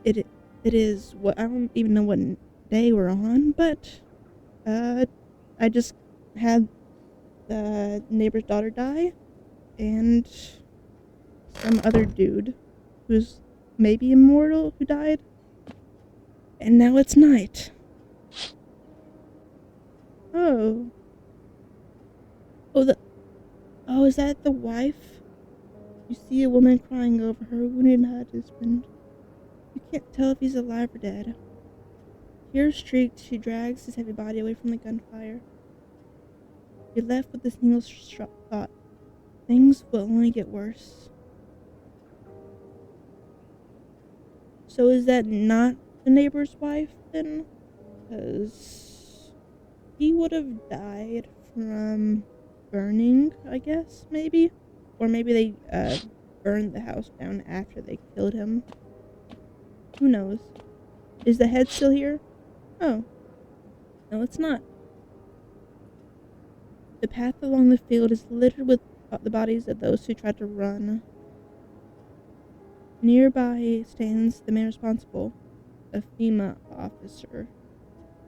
It it is what I don't even know what day we're on, but I just had the neighbor's daughter die, and some other dude who's maybe immortal who died, and now it's night. Oh, oh the oh is that the wife? You see a woman crying over her wounded husband. You can't tell if he's alive or dead. Tears streaked, she drags his heavy body away from the gunfire. You're left with a single thought. Things will only get worse. So is that not the neighbor's wife, then? Because he would have died from burning, I guess, maybe? Or maybe they, burned the house down after they killed him. Who knows? Is the head still here? Oh. No, it's not. The path along the field is littered with the bodies of those who tried to run. Nearby stands the man responsible, a FEMA officer.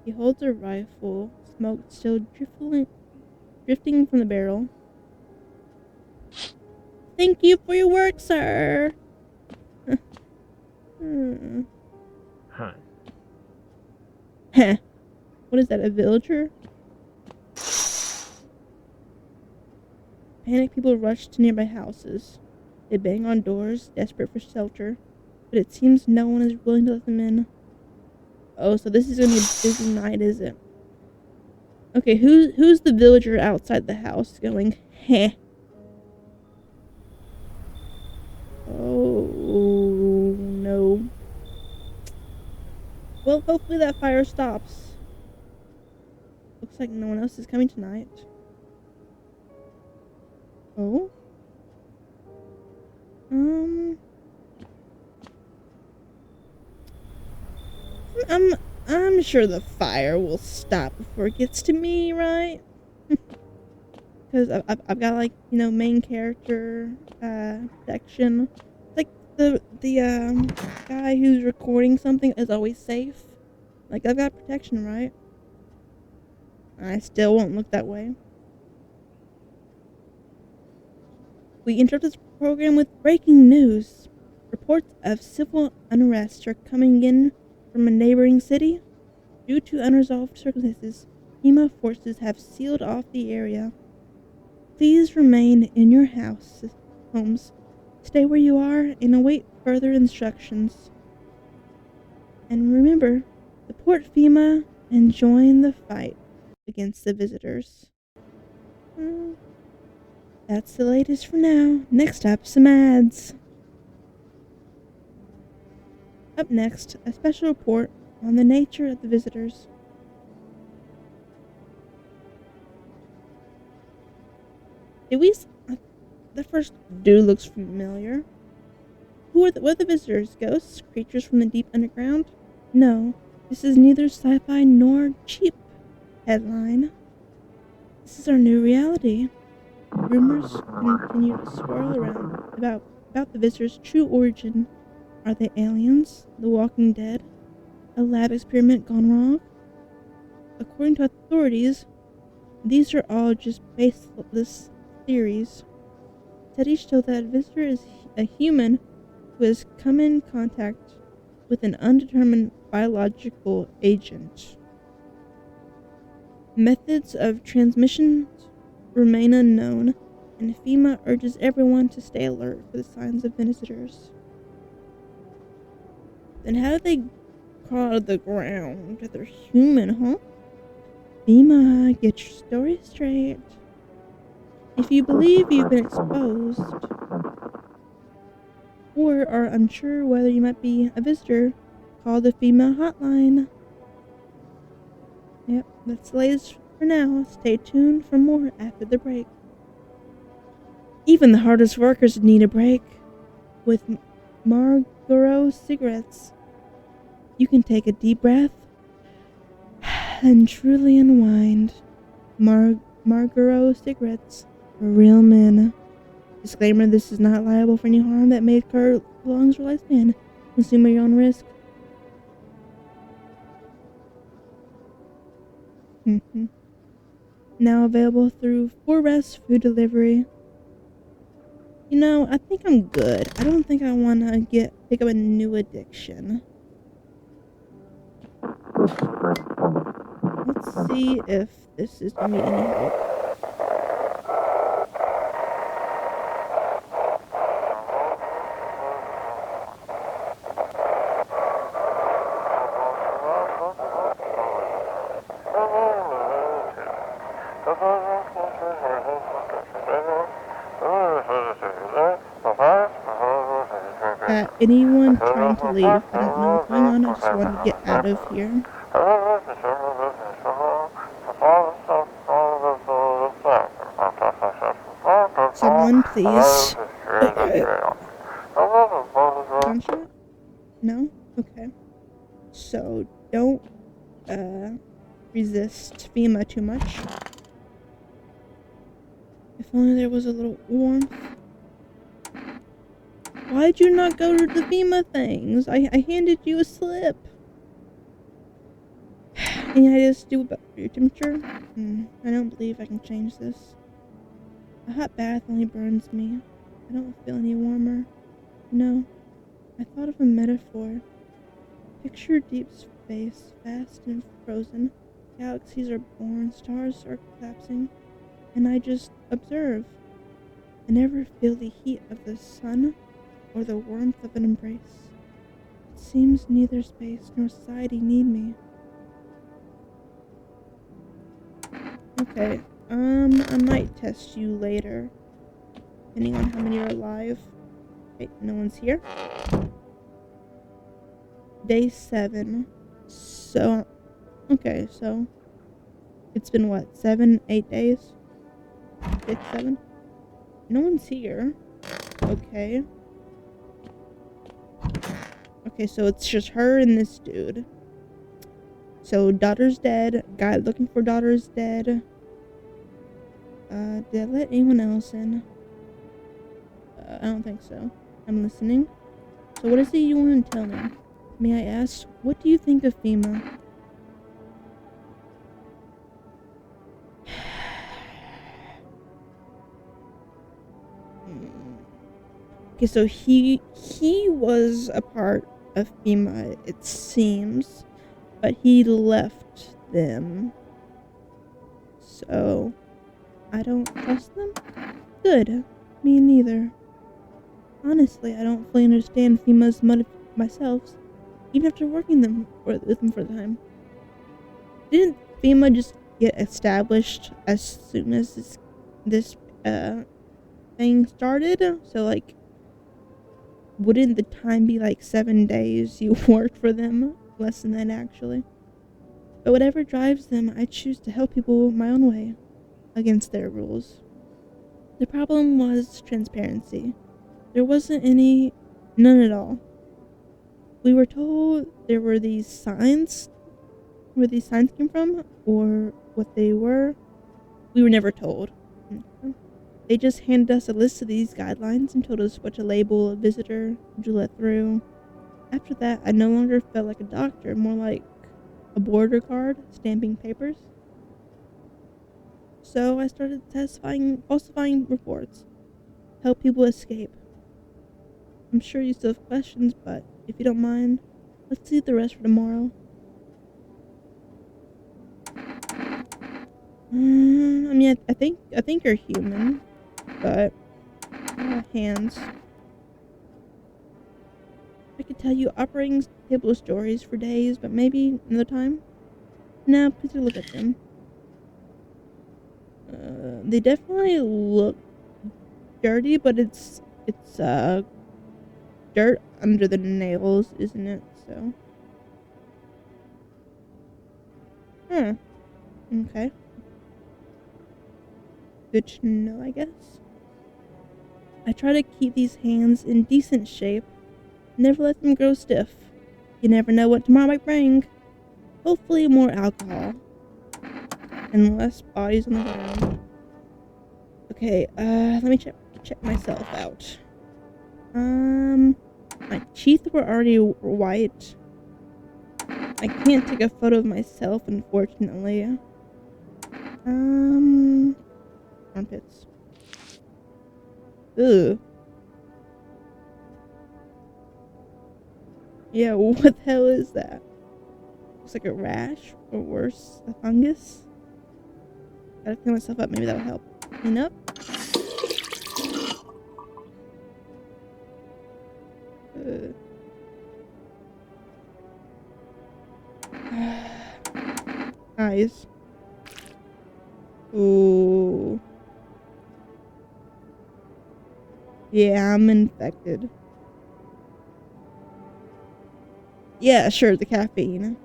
He holds a rifle, smoke still drifting from the barrel. Thank you for your work, sir. Huh. Heh. What is that, a villager? Panicked people rush to nearby houses. They bang on doors, desperate for shelter, but it seems no one is willing to let them in. Oh, so this is gonna be a busy night, is it? Okay, who's the villager outside the house going, heh? Oh, no. Well, hopefully that fire stops. Looks like no one else is coming tonight. Oh? I'm sure the fire will stop before it gets to me, right? Because I've got, like, you know, main character, protection. Like, the guy who's recording something is always safe. Like, I've got protection, right? I still won't look that way. We interrupt this program with breaking news. Reports of civil unrest are coming in from a neighboring city. Due to unresolved circumstances, FEMA forces have sealed off the area. Please remain in your homes. Stay where you are and await further instructions. And remember, support FEMA and join the fight against the visitors. That's the latest for now. Next up, some ads. Up next, a special report on the nature of the visitors. The first dude looks familiar. What are the visitors? Ghosts? Creatures from the deep underground? No, this is neither sci-fi nor cheap headline. This is our new reality. Rumors continue to swirl around about the visitors' true origin. Are they aliens? The Walking Dead? A lab experiment gone wrong? According to authorities, these are all just baseless theories. Studies show that a visitor is a human who has come in contact with an undetermined biological agent. Methods of transmission remain unknown, and FEMA urges everyone to stay alert for the signs of visitors. Then how did they crawl out of the ground? They're human, huh? FEMA, get your story straight. If you believe you've been exposed, or are unsure whether you might be a visitor, call the FEMA hotline. Yep, that's the latest for now. Stay tuned for more after the break. Even the hardest workers need a break. With Marlboro cigarettes, you can take a deep breath and truly unwind. Marlboro cigarettes for real men. Disclaimer, this is not liable for any harm that may occur lungs or lifespan. Consume at your own risk. Now available through 4S food delivery. You know, I think I'm good. I don't think I want to pick up a new addiction. Let's see if this is gonna be any help. Anyone trying to leave? I don't know what's going on. I just want to get out of here. Someone, please. Gunshot? No? Okay. So, don't, resist FEMA too much. If only there was a little warmth. Why'd you not go to the FEMA things? I handed you a slip. Any ideas to do about your temperature? I don't believe I can change this. A hot bath only burns me. I don't feel any warmer. No. I thought of a metaphor. Picture deep space, vast and frozen. Galaxies are born, stars are collapsing, and I just observe. I never feel the heat of the sun or the warmth of an embrace. It seems neither space nor society need me. Okay, I might test you later, depending on how many are alive. Okay, no one's here. Day 7. So, okay, so it's been what, 7, 8 days? 6, 7? No one's here. Okay. Okay, so it's just her and this dude. So, daughter's dead. Guy looking for daughter's dead. Did I let anyone else in? I don't think so. I'm listening. So, what is it you want to tell me? May I ask, what do you think of FEMA? Okay, so he was a part of FEMA, it seems, but he left them. So, I don't trust them? Good. Me neither. Honestly, I don't fully understand FEMA's motive myself, even after working with them for a time. Didn't FEMA just get established as soon as this thing started? So, like, wouldn't the time be like 7 days you worked for them? Less than that, actually. But whatever drives them, I choose to help people my own way, against their rules. The problem was transparency. There wasn't none at all. We were told there were these signs, where these signs came from, or what they were. We were never told. They just handed us a list of these guidelines and told us what to label a visitor to let through. After that, I no longer felt like a doctor, more like a border guard stamping papers. So I started falsifying reports, help people escape. I'm sure you still have questions, but if you don't mind, let's leave the rest for tomorrow. I mean, I think you're human, but hands. I could tell you operating table stories for days, but maybe another time. Now, please look at them. They definitely look dirty, but it's dirt under the nails, isn't it? So, okay. Good to know, I guess. I try to keep these hands in decent shape, never let them grow stiff. You never know what tomorrow might bring. Hopefully more alcohol. And less bodies on the ground. Okay, let me check myself out. My teeth were already white. I can't take a photo of myself, unfortunately. Armpits. Ugh. Yeah, what the hell is that? Looks like a rash, or worse, a fungus. Gotta clean myself up, maybe that'll help. Clean up. Eyes. Ooh. Yeah, I'm infected. Yeah, sure, the caffeine.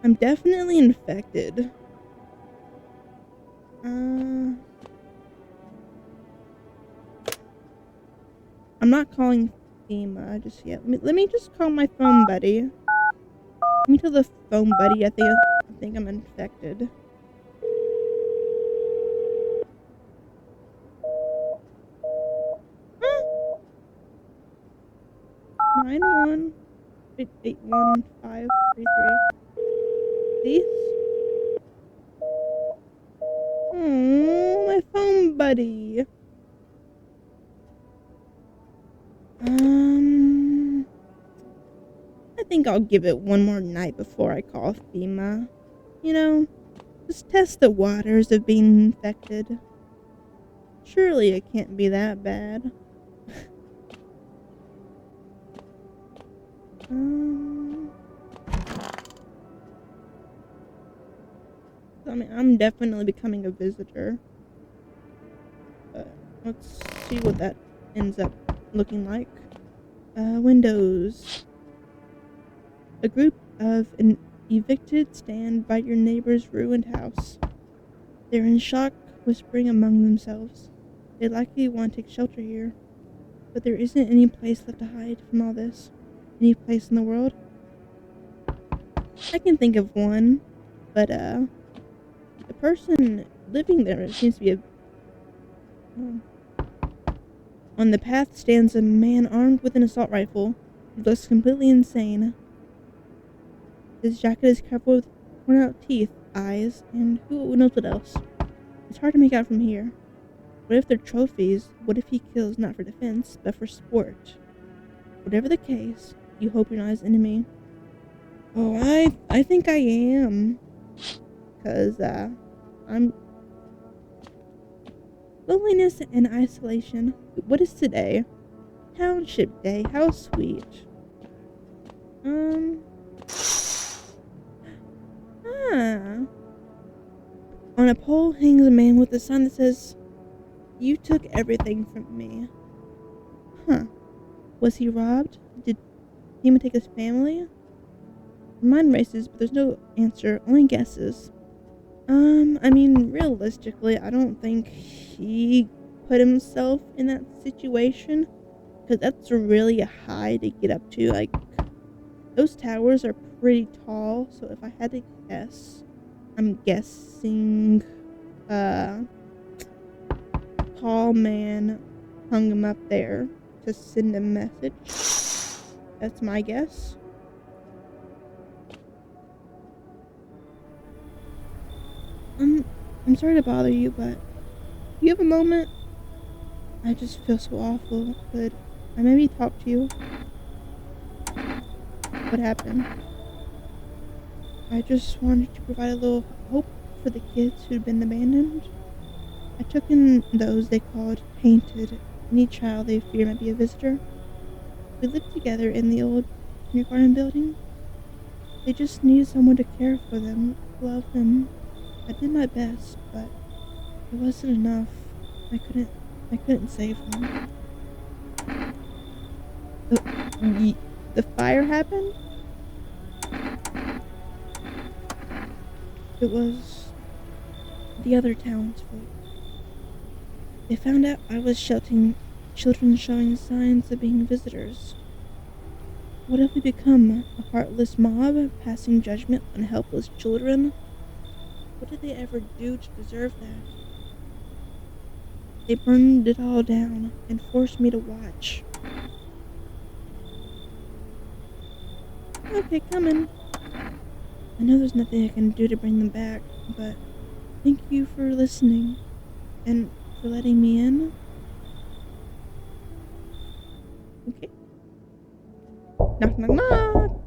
I'm definitely infected. I'm not calling FEMA just yet. Let me just call my phone buddy. Let me tell the phone buddy I think I'm infected. Huh? 9181533. These? Oh, my phone buddy. I think I'll give it one more night before I call FEMA. You know, just test the waters of being infected. Surely it can't be that bad. I mean, I'm definitely becoming a visitor. But let's see what that ends up looking like. Windows. A group of evicted stand by your neighbor's ruined house. They're in shock, whispering among themselves. They likely want to take shelter here. But there isn't any place left to hide from all this. Any place in the world? I can think of one, but the person living there seems to be a... On the path stands a man armed with an assault rifle. He looks completely insane. His jacket is covered with torn out teeth, eyes, and who knows what else. It's hard to make out from here. What if they're trophies? What if he kills not for defense, but for sport? Whatever the case, you hope you're not his enemy. Oh, I think I am. 'Cause, I'm... Loneliness and isolation. What is today? Township Day. How sweet. On a pole hangs a man with a sign that says, "You took everything from me." Huh. Was he robbed? Did Hema take his family? Mine races, but there's no answer, only guesses. I mean, realistically, I don't think he put himself in that situation, because that's really high to get up to. Like, those towers are pretty tall, so if I had to guess, I'm guessing, tall man hung him up there to send a message. That's my guess. I'm sorry to bother you, but do you have a moment? I just feel so awful. Could I maybe talk to you? What happened? I just wanted to provide a little hope for the kids who'd been abandoned. I took in those they called painted, any child they fear might be a visitor. We lived together in the old kindergarten building. They just needed someone to care for them, love them. I did my best, but it wasn't enough. I couldn't save them. The fire happened? It was the other townsfolk. They found out I was sheltering children showing signs of being visitors. What have we become? A heartless mob passing judgment on helpless children? What did they ever do to deserve that? They burned it all down and forced me to watch. Okay, coming. I know there's nothing I can do to bring them back, but thank you for listening and for letting me in. Okay. Knock, knock, knock.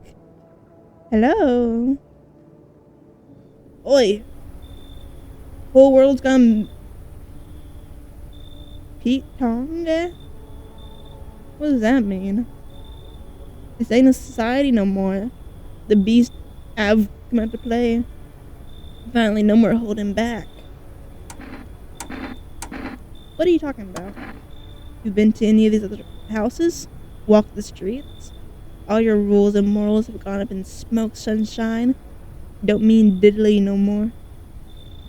Hello. Oi. Whole world's gone Pete Tonga? What does that mean? This ain't a society no more. The beast have come out to play. Finally, no more holding back. What are you talking about? You've been to any of these other houses? Walked the streets? All your rules and morals have gone up in smoke, sunshine. Don't mean diddly no more.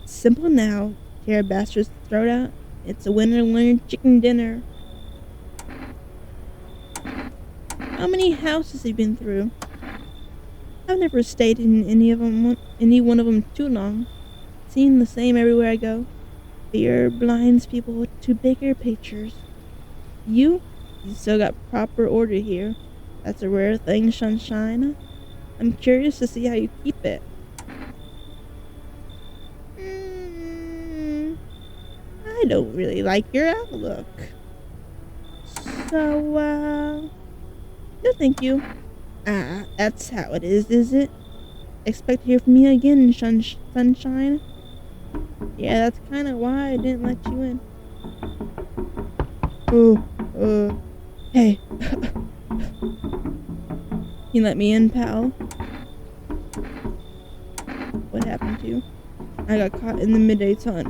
It's simple now. Tear a bastard's throat out. It's a winner chicken dinner. How many houses have you been through? I've never stayed in any one of them too long. Seen the same everywhere I go. Fear blinds people to bigger pictures. You still got proper order here. That's a rare thing, sunshine. I'm curious to see how you keep it. I don't really like your outlook. So, no thank you. That's how it is it? Expect to hear from me again, sunshine? Yeah, that's kinda why I didn't let you in. Hey. You let me in, pal? What happened to you? I got caught in the midday sun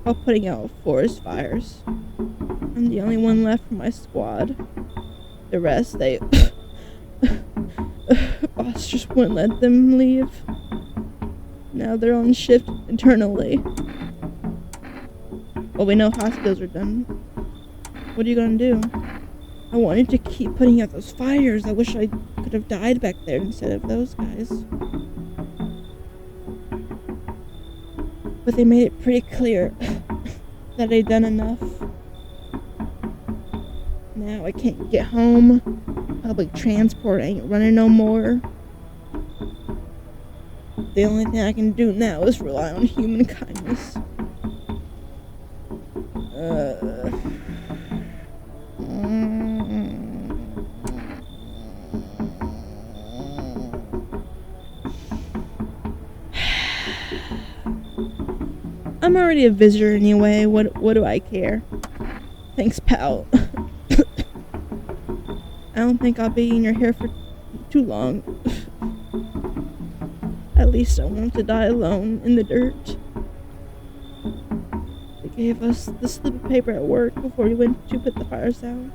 while putting out forest fires. I'm the only one left from my squad. The rest, they... boss just wouldn't let them leave. Now they're on shift eternally. Well, we know hospitals are done. What are you gonna do? I wanted to keep putting out those fires. I wish I could have died back there instead of those guys. But they made it pretty clear that I'd done enough. Now I can't get home. Public transport ain't running no more. The only thing I can do now is rely on human kindness. I'm already a visitor anyway. What do I care? Thanks, pal. I don't think I'll be in your hair for too long. At least I want to die alone in the dirt. They gave us the slip of paper at work before we went to put the fires out.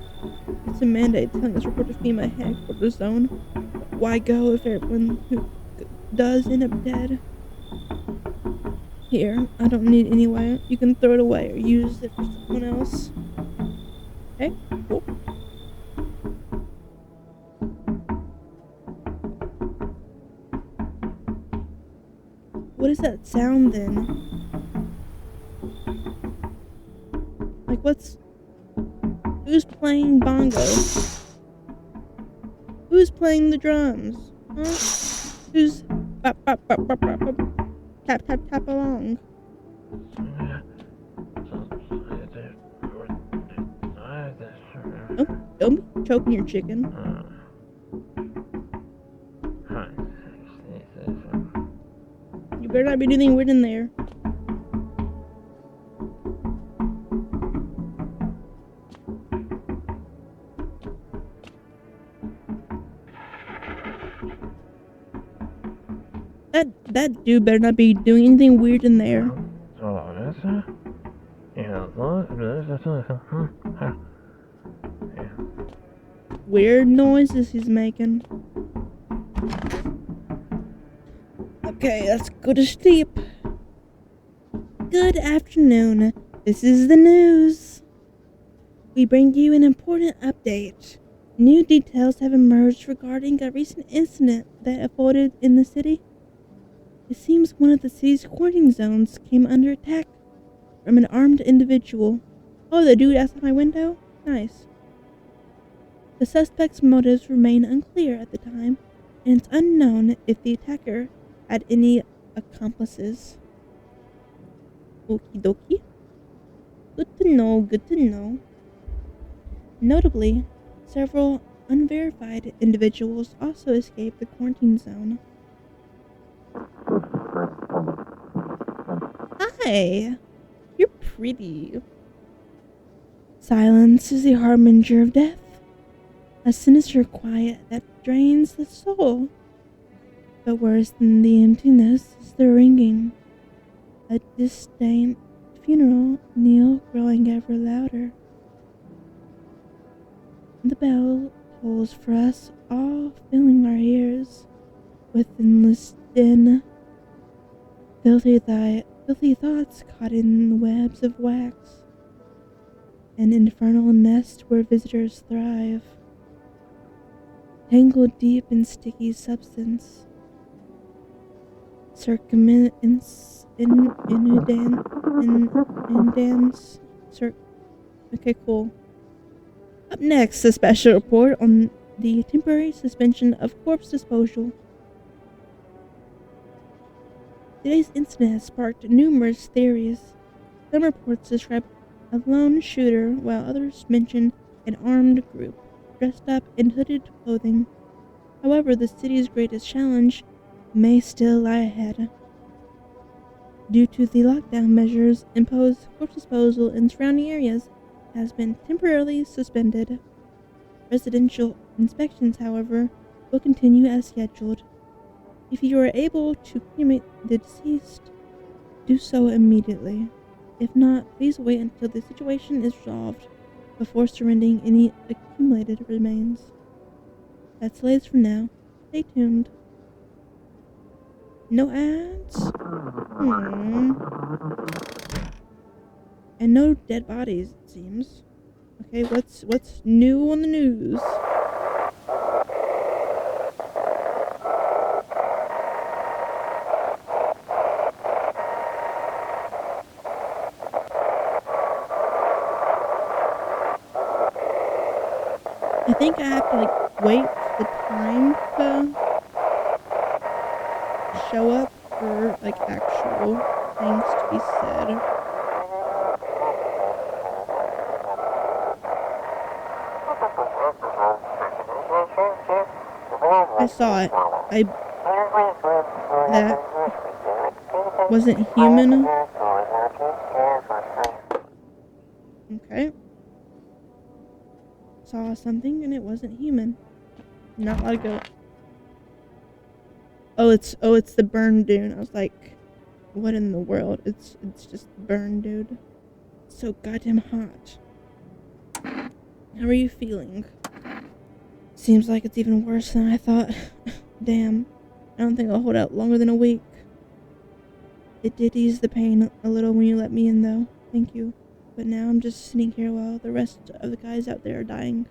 It's a mandate telling us report to FEMA headquarters zone. Why go if everyone who does end up dead? Here, I don't need it anyway. You can throw it away or use it for someone else. Okay, cool. What is that sound then? Like who's playing bongos? Who's playing the drums? Huh? Who's bop, bop, bop, bop, bop, bop, tap, tap, tap along? Oh, don't be choking your chicken. You better not be doing anything weird in there. That dude better not be doing anything weird in there. Weird noises he's making. Okay, let's go to sleep. Good afternoon. This is the news. We bring you an important update. New details have emerged regarding a recent incident that unfolded in the city. It seems one of the city's quarantine zones came under attack from an armed individual. Oh, the dude outside my window? Nice. The suspect's motives remain unclear at the time, and it's unknown if the attacker had any accomplices. Okie dokie. Good to know, good to know. Notably, several unverified individuals also escaped the quarantine zone. Hi! You're pretty. Silence is the harbinger of death. A sinister quiet that drains the soul. But worse than the emptiness is the ringing. A distant funeral knell growing ever louder. The bell tolls for us all, filling our ears with endless din. Filthy thoughts caught in webs of wax. An infernal nest where visitors thrive. Tangled deep in sticky substance. Okay, cool. Up next, a special report on the temporary suspension of corpse disposal. Today's incident has sparked numerous theories. Some reports describe a lone shooter, while others mention an armed group dressed up in hooded clothing. However, the city's greatest challenge may still lie ahead. Due to the lockdown measures imposed, corpse disposal in surrounding areas has been temporarily suspended. Residential inspections, however, will continue as scheduled. If you are able to cremate the deceased, do so immediately. If not, please wait until the situation is resolved before surrendering any accumulated remains. That's the latest for now. Stay tuned. No ads? And no dead bodies, it seems. Okay, what's new on the news? I think I have to wait for the time to show up for actual things to be said. I saw it. That wasn't human. Okay. Saw something and it wasn't human. Not allowed to go. Oh, it's the burn dune. I was like, what in the world? It's just burn, dude. It's so goddamn hot. How are you feeling? Seems like it's even worse than I thought. Damn. I don't think I'll hold out longer than a week. It did ease the pain a little when you let me in, though. Thank you. But now I'm just sitting here while the rest of the guys out there are dying.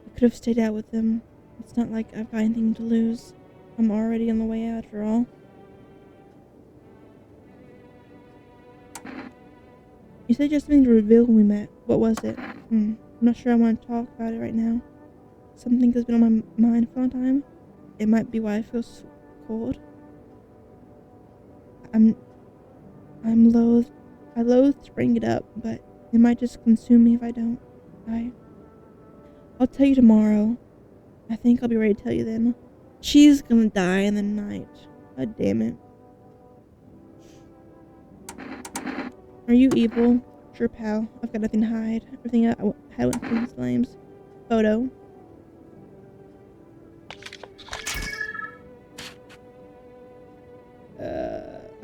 I could have stayed out with them. It's not like I've got anything to lose. I'm already on the way out, after all. You said just something to reveal when we met. What was it? I'm not sure I want to talk about it right now. Something has been on my mind for a long time. It might be why I feel so cold. I loathe to bring it up, but it might just consume me if I don't. I'll tell you tomorrow. I think I'll be ready to tell you then. She's gonna die in the night. God damn it. Are you evil? Sure, pal. I've got nothing to hide. Everything I had went through these flames. Photo.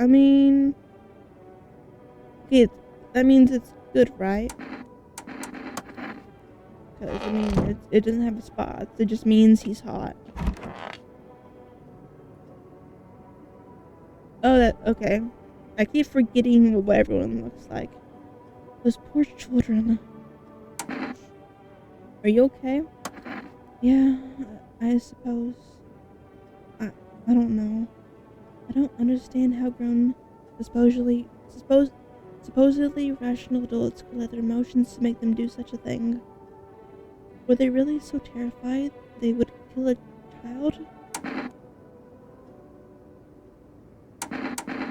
I mean... Okay, that means it's good, right? Because, I mean, it doesn't have spots. It just means he's hot. Oh, okay. I keep forgetting what everyone looks like. Those poor children. Are you okay? Yeah, I suppose. I don't know. I don't understand how grown, supposedly rational adults could let their emotions make them do such a thing. Were they really so terrified they would kill a child?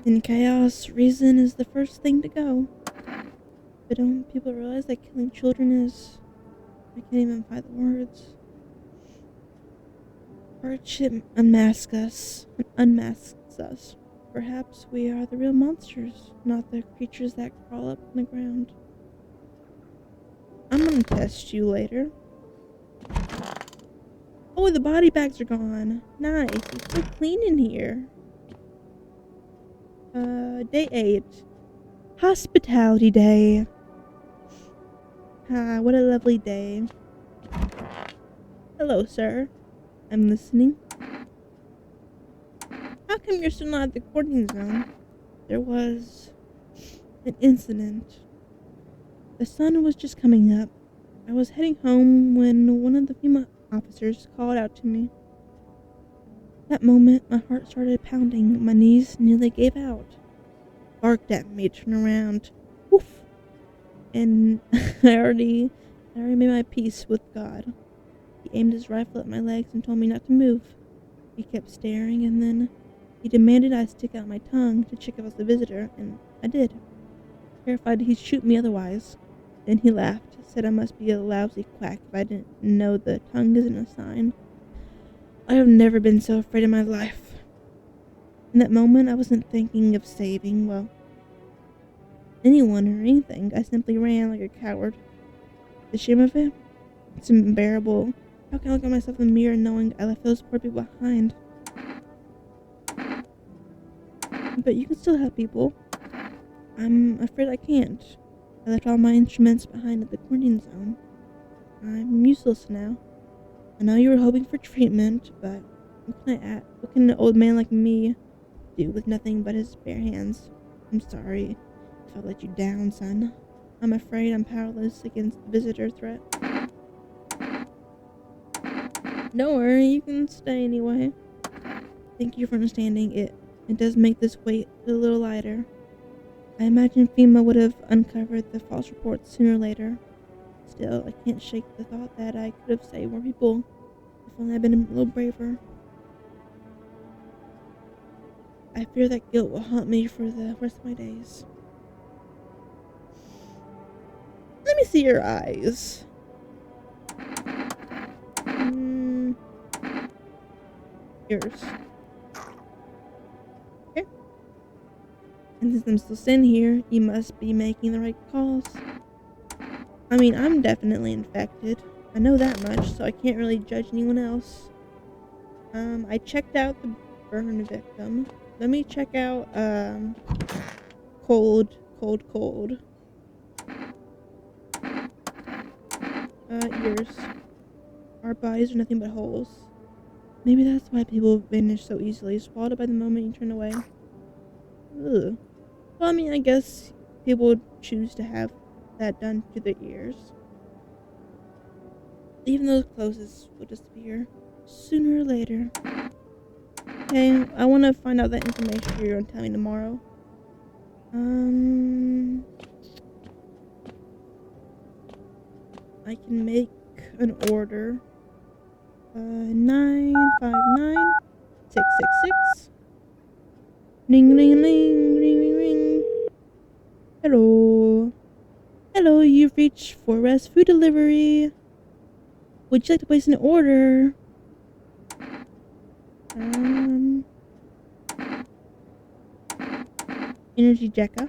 In chaos, reason is the first thing to go. But don't people realize that killing children is... I can't even find the words. Hardship unmasks us. Perhaps we are the real monsters, not the creatures that crawl up on the ground. I'm gonna test you later. Oh, the body bags are gone. Nice. It's so clean in here. Day 8. Hospitality day. Ah, what a lovely day. Hello, sir. I'm listening. How come you're still not at the quarantine zone? There was an incident. The sun was just coming up. I was heading home when one of the female officers called out to me. That moment, my heart started pounding. My knees nearly gave out. Barked at me to turn around. Woof! And I already made my peace with God. He aimed his rifle at my legs and told me not to move. He kept staring, and then he demanded I stick out my tongue to check if I was a visitor, and I did. Terrified he'd shoot me otherwise. Then he laughed, said I must be a lousy quack if I didn't know the tongue isn't a sign. I have never been so afraid in my life. In that moment, I wasn't thinking of saving, well, anyone or anything. I simply ran like a coward. The shame of it? It's unbearable. How can I look at myself in the mirror knowing I left those poor people behind? But you can still help people. I'm afraid I can't. I left all my instruments behind at the quarantine zone. I'm useless now. I know you were hoping for treatment, but what can an old man like me do with nothing but his bare hands? I'm sorry if I let you down, son. I'm afraid I'm powerless against the visitor threat. Don't worry, you can stay anyway. Thank you for understanding it. It does make this weight a little lighter. I imagine FEMA would have uncovered the false reports sooner or later. Still, I can't shake the thought that I could have saved more people if only I'd been a little braver. I fear that guilt will haunt me for the rest of my days. Let me see your eyes. Yours. Okay. And since I'm still sitting here, you must be making the right calls. I mean, I'm definitely infected. I know that much, so I can't really judge anyone else. I checked out the burn victim. Let me check out, cold. Ears. Our bodies are nothing but holes. Maybe that's why people vanish so easily, swallowed by the moment you turn away. Ugh. Well, I mean, I guess people would choose to have that done to their ears. Even those closest will disappear sooner or later. Okay, I want to find out that information you're going to tell me tomorrow. I can make an order. 959-666. Ring, ring, ring, ring, ring, ring. Hello. Hello, you've reached Forest Food Delivery. Would you like to place an order? Energy Jekka.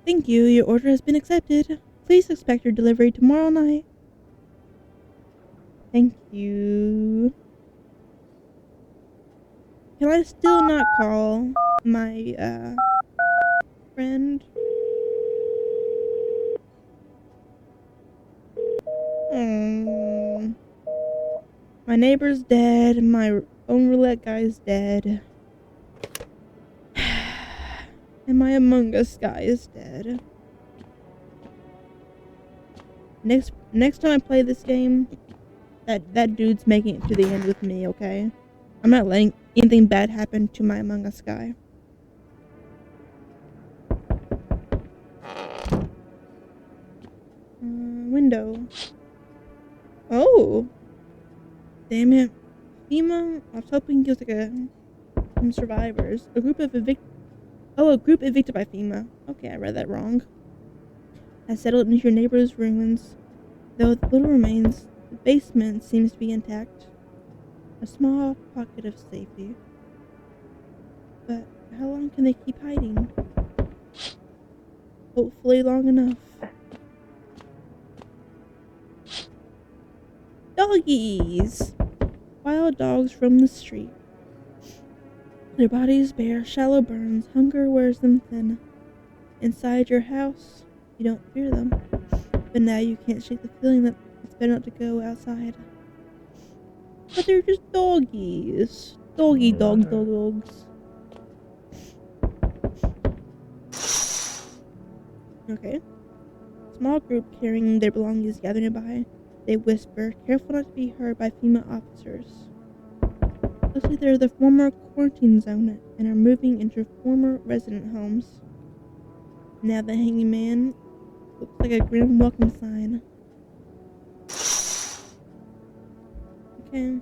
Thank you, your order has been accepted. Please expect your delivery tomorrow night. Thank you. Can I still not call my, friend? My neighbor's dead. My own roulette guy's dead. And my Among Us guy is dead. Next time I play this game, that dude's making it to the end with me, okay? I'm not letting anything bad happen to my Among Us guy. Window. Oh! Damn it. FEMA? I was hoping he was like some survivors. A group of Oh, a group evicted by FEMA. Okay, I read that wrong. Has settled into your neighbor's ruins. Though the little remains, the basement seems to be intact. A small pocket of safety. But how long can they keep hiding? Hopefully long enough. Doggies! Wild dogs roam the street. Their bodies bear shallow burns. Hunger wears them thin. Inside your house, you don't fear them. But now you can't shake the feeling that it's better not to go outside. But they're just doggies. Dogs. Okay. Small group carrying their belongings gather nearby. They whisper, careful not to be heard by FEMA officers. Looks like they're the former quarantine zone and are moving into former resident homes. Now the hanging man looks like a grim welcome sign. Okay.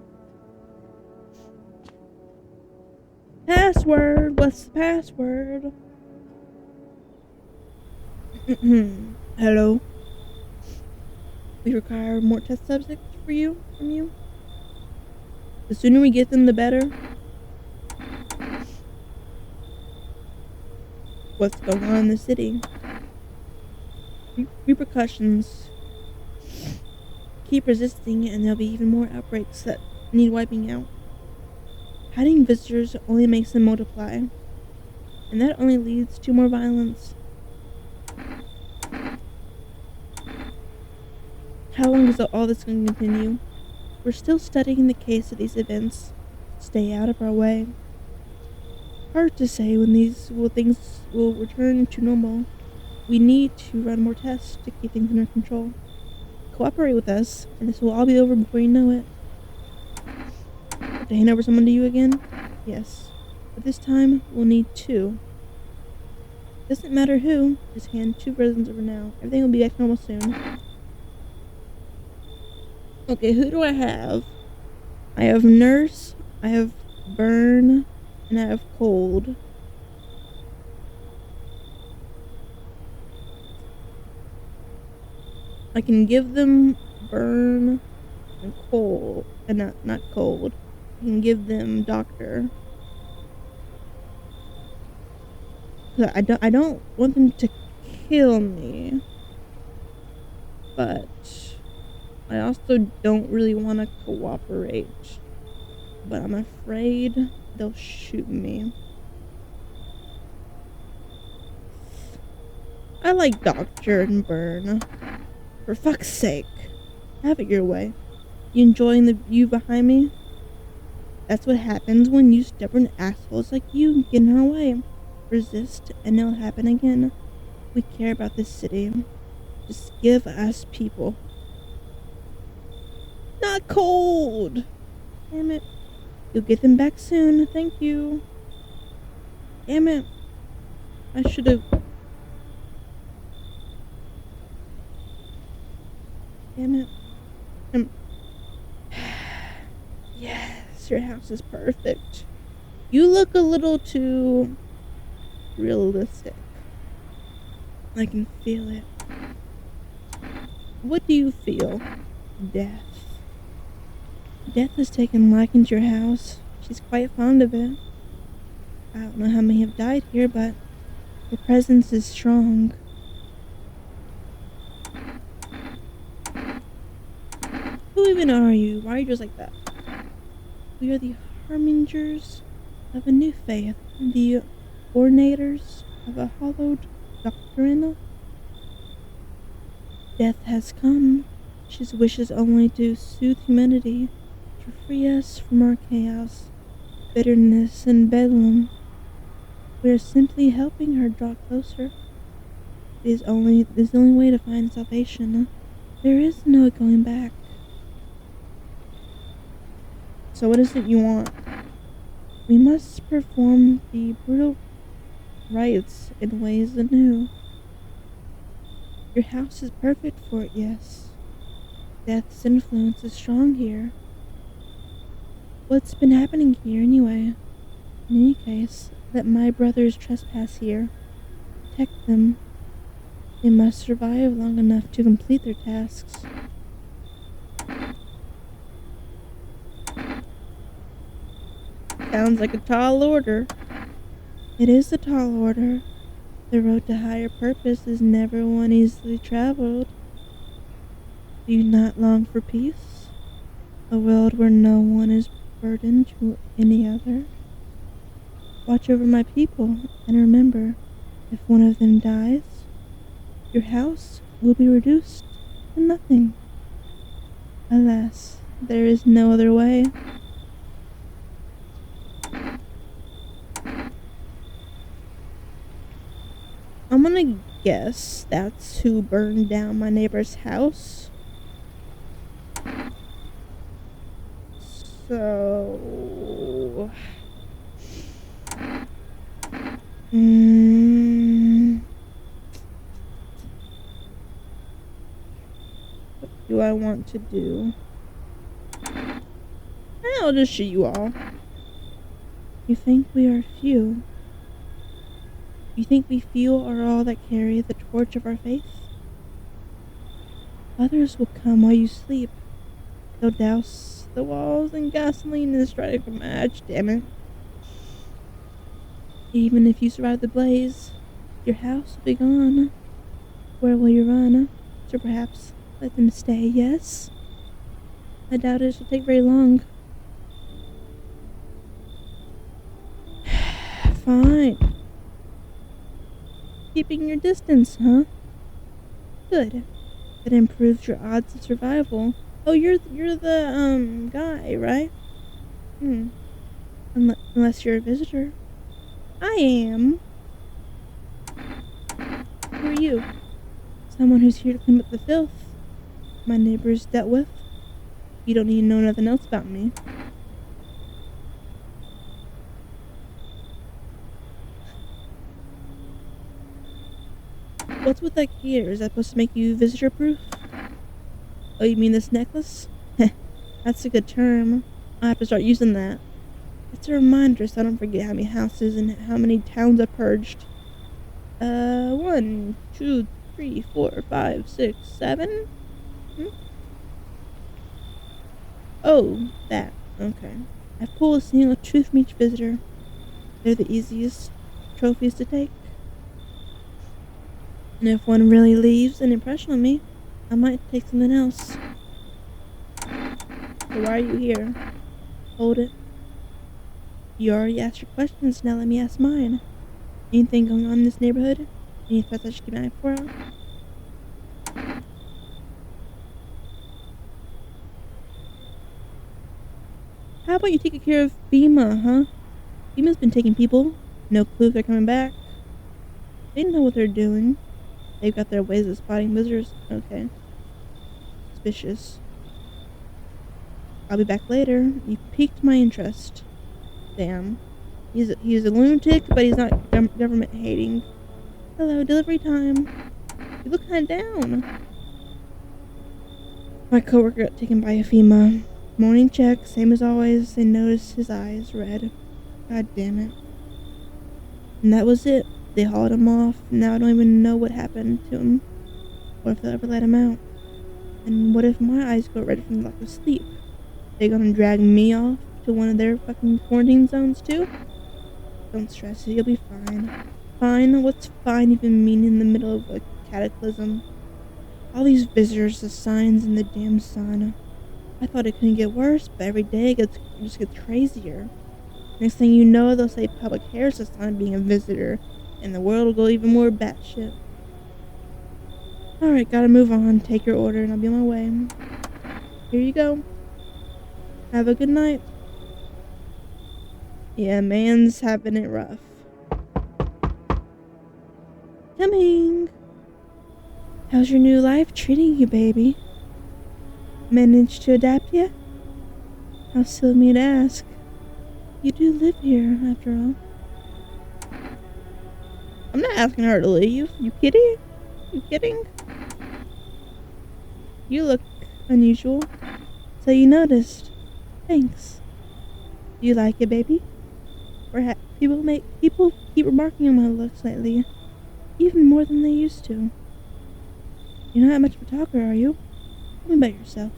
Password! What's the password? Hello? We require more test subjects from you. The sooner we get them, the better. What's going on in the city? Repercussions. Keep resisting and there'll be even more outbreaks that need wiping out. Hiding visitors only makes them multiply. And that only leads to more violence. How long is all this going to continue? We're still studying the case of these events. Stay out of our way. Hard to say when things will return to normal. We need to run more tests to keep things under control. Cooperate with us, and this will all be over before you know it. Have to hand over someone to you again? Yes. But this time, we'll need 2. Doesn't matter who, just hand 2 residents over now. Everything will be back to normal soon. Okay, who do I have? I have Nurse, I have Burn, and I have Cold. I can give them Burn and Cold, and not Cold. I can give them Doctor. I don't want them to kill me, but I also don't really want to cooperate, but I'm afraid they'll shoot me. I like Doctor and Burn. For fuck's sake. Have it your way. You enjoying the view behind me? That's what happens when you stubborn assholes like you get in our way. Resist and it'll happen again. We care about this city. Just give us people. Not Cold! Damn it. You'll get them back soon. Thank you. Damn it. I should've... Damn it. Yes, your house is perfect. You look a little too realistic. I can feel it. What do you feel? Death. Death has taken liking to your house. She's quite fond of it. I don't know how many have died here, but her presence is strong. Who even are you? Why are you just like that? We are the harbingers of a new faith, the ordinators of a hallowed doctrine. Death has come. She wishes only to soothe humanity, to free us from our chaos, bitterness, and bedlam. We are simply helping her draw closer. It is the only way to find salvation. There is no going back. So what is it you want? We must perform the brutal rites in ways anew. Your house is perfect for it, yes. Death's influence is strong here. What's been happening here anyway? In any case, Let my brothers trespass here. Protect them. They must survive long enough to complete their tasks. Sounds like a tall order. It is a tall order. The road to higher purpose is never one easily traveled. Do you not long for peace? A world where no one is burdened to any other? Watch over my people, and remember, if one of them dies, your house will be reduced to nothing. Alas, there is no other way. I'm gonna guess that's who burned down my neighbor's house. So... what do I want to do? I'll just shoot you all. You think we are few? You think we few are all that carry the torch of our faith? Others will come while you sleep. They'll douse the walls in gasoline and strike a match, damn it. Even if you survive the blaze, your house will be gone. Where will you run? So perhaps let them stay, yes? I doubt it shall take very long. Fine. Keeping your distance, huh? Good. That improves your odds of survival. Oh, you're the guy, right? Unless you're a visitor. I am. Who are you? Someone who's here to clean up the filth my neighbors dealt with. You don't need to know nothing else about me. What's with that gear? Is that supposed to make you visitor-proof? Oh, you mean this necklace? That's a good term. I'll have to start using that. It's a reminder so I don't forget how many houses and how many towns I've purged. 1, 2, 3, 4, 5, 6, 7? Oh, that. Okay. I've pulled a single tooth from each visitor. They're the easiest trophies to take. And if one really leaves an impression on me, I might take something else. So why are you here? Hold it. You already asked your questions, now let me ask mine. Anything going on in this neighborhood? Any threats I should keep an eye for? How about you take care of FEMA, huh? FEMA's been taking people. No clue if they're coming back. They know what they're doing. They've got their ways of spotting visitors. Okay. Suspicious. I'll be back later. You piqued my interest. Damn. He's a lunatic, but he's not government hating. Hello, delivery time. You look kinda down. My coworker got taken by a FEMA. Morning check, same as always. They noticed his eyes red. God damn it. And that was it. They hauled him off. Now I don't even know what happened to him. Or if they'll ever let him out. And what if my eyes go red from lack of sleep? They gonna drag me off to one of their fucking quarantine zones too? Don't stress, you'll be fine. Fine? What's fine even mean in the middle of a cataclysm? All these visitors, the signs, and the damn sun. I thought it couldn't get worse, but every day it just gets crazier. Next thing you know, they'll say public health is a sign of being a visitor, and the world will go even more batshit. Alright, gotta move on. Take your order, and I'll be on my way. Here you go. Have a good night. Yeah, man's having it rough. Coming. How's your new life treating you, baby? Managed to adapt yet? How silly of me to ask. You do live here, after all. I'm not asking her to leave. You kidding? You kidding? You look unusual. So you noticed. Thanks. Do you like it, baby? Perhaps people keep remarking on my looks lately, even more than they used to. You're not much of a talker, are you? Tell me about yourself.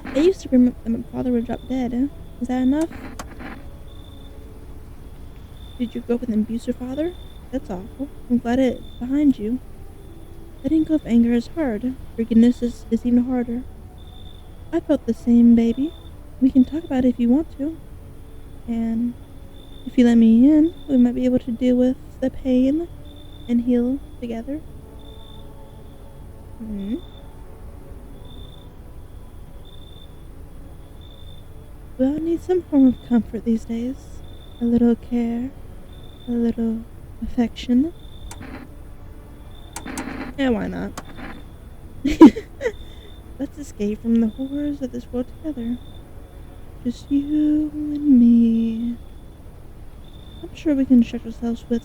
I used to remember that my father would drop dead. Is that enough? Did you grow up with an abusive father? That's awful. I'm glad it's behind you. Letting go of anger is hard. Forgiveness is even harder. I felt the same, baby. We can talk about it if you want to. And if you let me in, we might be able to deal with the pain and heal together. We all need some form of comfort these days. A little care, a little affection. Yeah, why not? Let's escape from the horrors of this world together. Just you and me. I'm sure we can distract ourselves with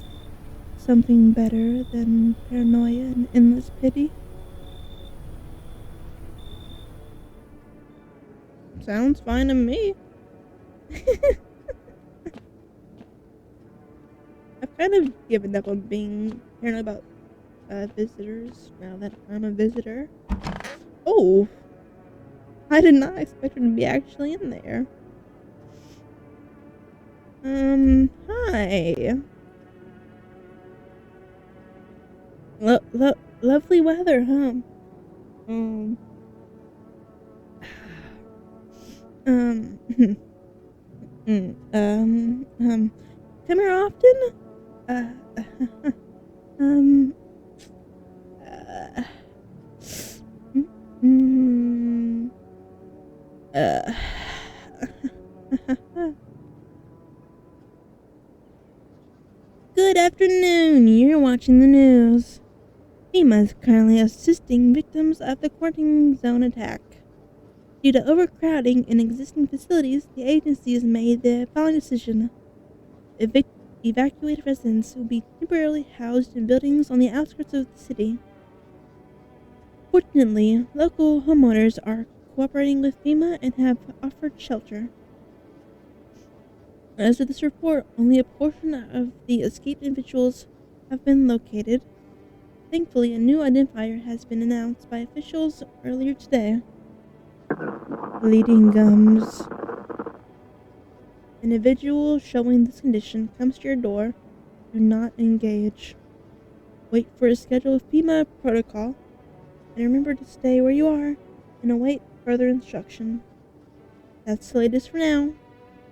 something better than paranoia and endless pity. Sounds fine to me. I've kind of given up on being paranoid about visitors now that I'm a visitor. Oh, I did not expect her to be actually in there. Hi. Lovely weather, huh? Um, um, come here often? Uh, um, uh, mm, uh, Good afternoon, you're watching the news. FEMA is currently assisting victims of the quarantine zone attack. Due to overcrowding in existing facilities, the agency has made the following decision. Evacuated residents will be temporarily housed in buildings on the outskirts of the city. Fortunately, local homeowners are cooperating with FEMA and have offered shelter. As of this report, only a portion of the escaped individuals have been located. Thankfully, a new identifier has been announced by officials earlier today. Bleeding gums. Individual showing this condition comes to your door. Do not engage. Wait for a scheduled FEMA protocol, and remember to stay where you are and await further instruction. That's the latest for now.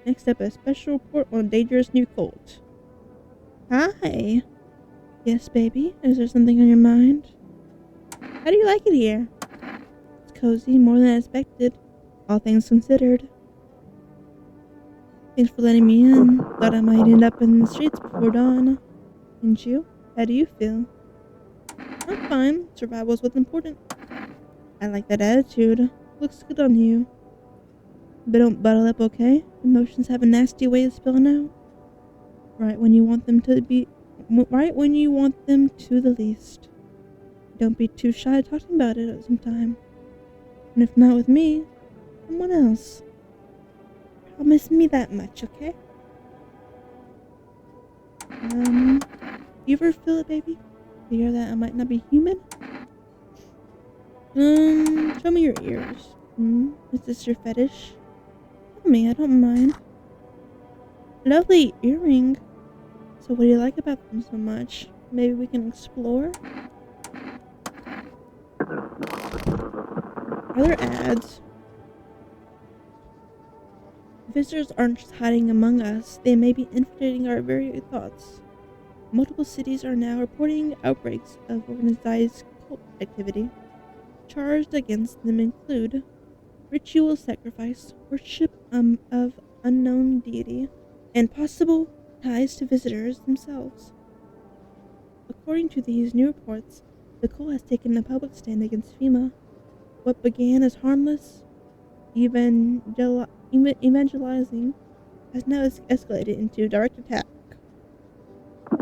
Next up, a special report on a dangerous new cult. Hi. Yes, baby. Is there something on your mind? How do you like it here? It's cozy, more than I expected, all things considered. Thanks for letting me in. Thought I might end up in the streets before dawn. And you? How do you feel? I'm fine. Survival is what's important. I like that attitude. Looks good on you. But don't bottle up, okay? Emotions have a nasty way of spilling out. Right when you want them to the least. Don't be too shy talking about it at some time. And if not with me, someone else. Promise me that much, okay? You ever feel it, baby? Fear that I might not be human? Show me your ears. Is this your fetish? Tell me, I don't mind. Lovely earring. So what do you like about them so much? Maybe we can explore? Are there ads? Visitors aren't just hiding among us, they may be infiltrating our very thoughts. Multiple cities are now reporting outbreaks of organized cult activity. Charged against them include ritual sacrifice, worship of unknown deity, and possible ties to visitors themselves. According to these new reports, the cult has taken a public stand against FEMA. What began as harmless evangelizing has now escalated into direct attack.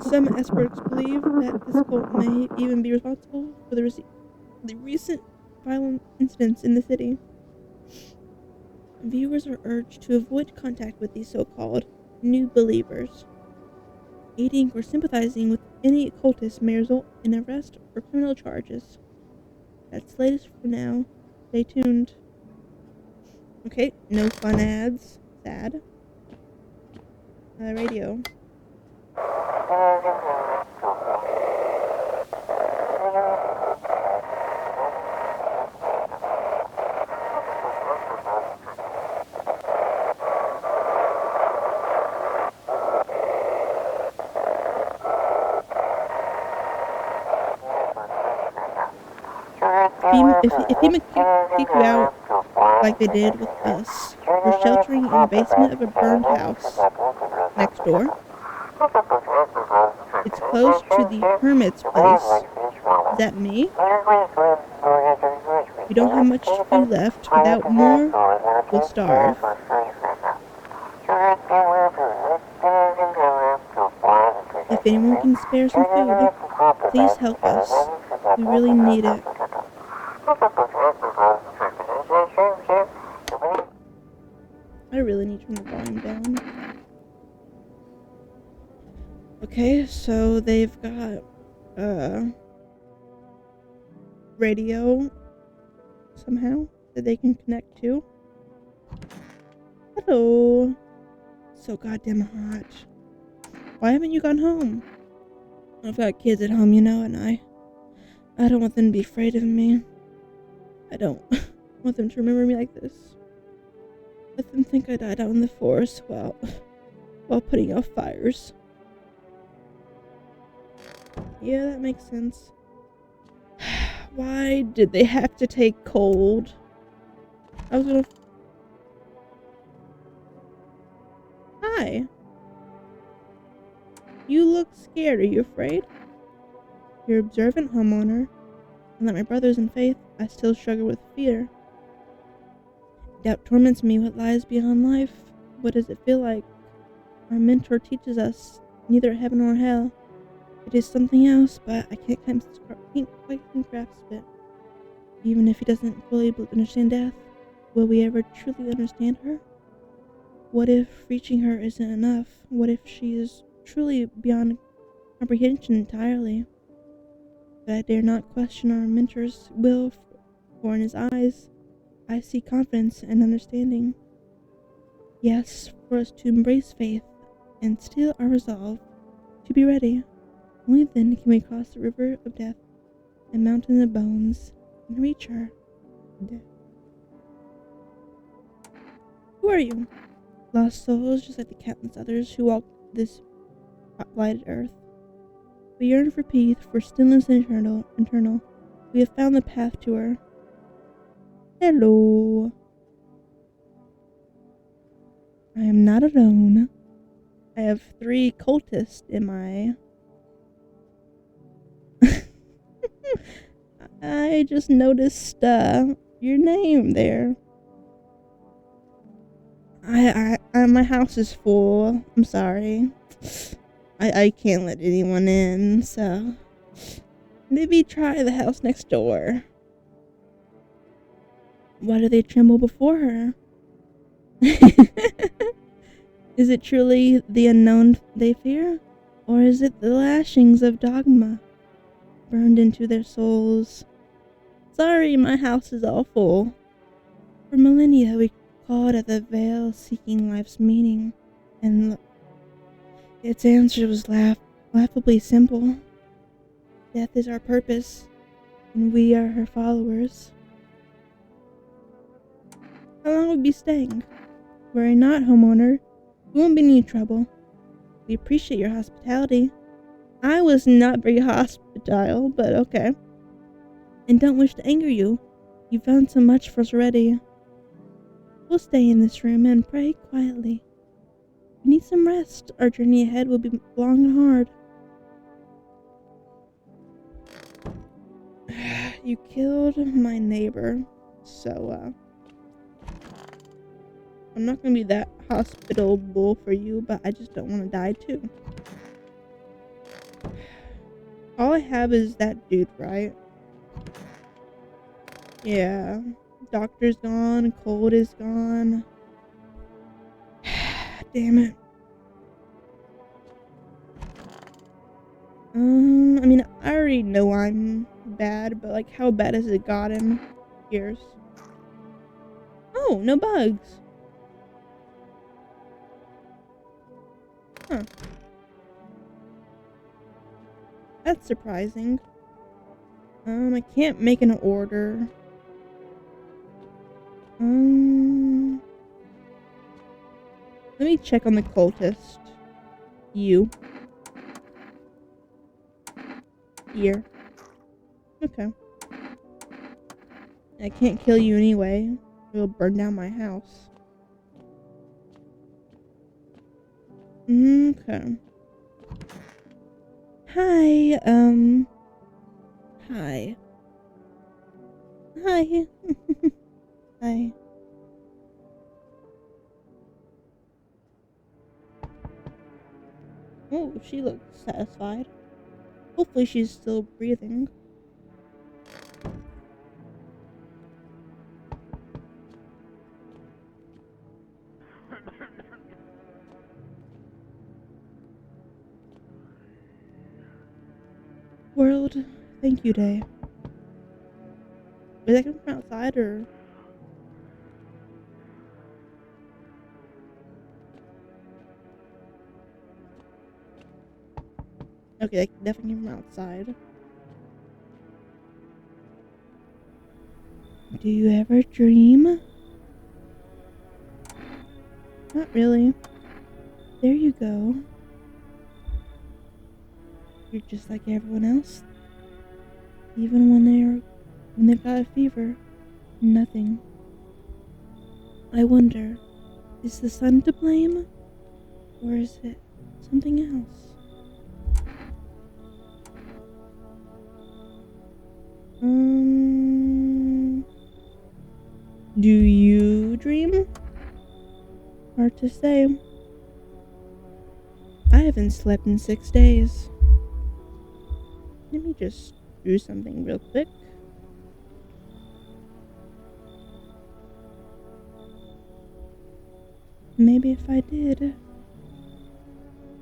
Some experts believe that this cult may even be responsible for the recent violent incidents in the city. Viewers are urged to avoid contact with these so-called new believers. Aiding or sympathizing with any occultist may result in arrest or criminal charges. That's the latest for now. Stay tuned. Okay, no fun ads. Sad. Radio. If he kick you out like they did with us, you're sheltering in the basement of a burned house next door. It's close to the hermit's place. Is that me? We don't have much food left. Without more, we'll starve. If anyone can spare some food, please help us. We really need it. I really need to turn the volume down. Okay, so they've got radio somehow that they can connect to. Hello. So goddamn hot. Why haven't you gone home? I've got kids at home, and I don't want them to be afraid of me. I don't want them to remember me like this. Let them think I died out in the forest while putting out fires. Yeah, that makes sense. Why did they have to take cold? Hi. You look scared. Are you afraid? You're observant, homeowner. Unlike my brothers in faith, I still struggle with fear. Doubt torments me. What lies beyond life? What does it feel like? Our mentor teaches us neither heaven nor hell. It is something else, but I can't quite grasp it. Even if he doesn't fully understand death, will we ever truly understand her? What if reaching her isn't enough? What if she is truly beyond comprehension entirely? But I dare not question our mentor's will, for in his eyes, I see confidence and understanding. Yes, for us to embrace faith and still our resolve to be ready. Only then can we cross the river of death and mountain of bones and reach her. Death. Who are you? Lost souls, just like the countless others who walk this blighted earth. We yearn for peace, for stillness and eternal. We have found the path to her. Hello. I am not alone. I have 3 cultists in my... I just noticed your name there. My house is full. I'm sorry. I can't let anyone in, so maybe try the house next door. Why do they tremble before her? Is it truly the unknown they fear? Or is it the lashings of dogma burned into their souls? Sorry, my house is all full. For millennia we clawed at the veil seeking life's meaning, and its answer was laughably simple. Death is our purpose, and we are her followers. How long will we be staying? Worry not, homeowner. We won't be in any trouble. We appreciate your hospitality. I was not very hospitable, but okay. And don't wish to anger you. You've done so much for us already. We'll stay in this room and pray quietly. We need some rest. Our journey ahead will be long and hard. You killed my neighbor, so, I'm not gonna be that hospitable for you, but I just don't want to die too. All I have is that dude, right? Yeah. Doctor's gone. Cold is gone. Damn it. I mean, I already know I'm bad, but like, how bad has it gotten? Years. Oh, no bugs. Huh. That's surprising. I can't make an order. Let me check on the cultist. You. Here. Okay. I can't kill you anyway. It'll burn down my house. Okay. Hi, Hi. Hi. Hi. Oh, she looks satisfied. Hopefully she's still breathing. World, thank you day. Is that coming from outside or? Okay, that definitely came from outside. Do you ever dream? Not really. There you go. You're just like everyone else. Even when they've got a fever. Nothing. I wonder, is the sun to blame? Or is it something else? Do you dream? Hard to say. I haven't slept in 6 days. Let me just do something real quick. Maybe if I did,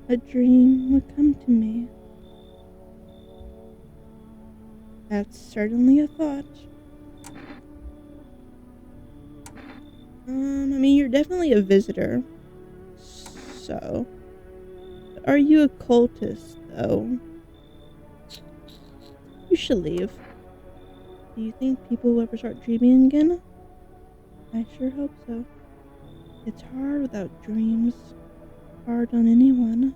a dream would come to me. That's certainly a thought. I mean, you're definitely a visitor. So, are you a cultist, though? You should leave. Do you think people will ever start dreaming again? I sure hope so. It's hard without dreams. Hard on anyone.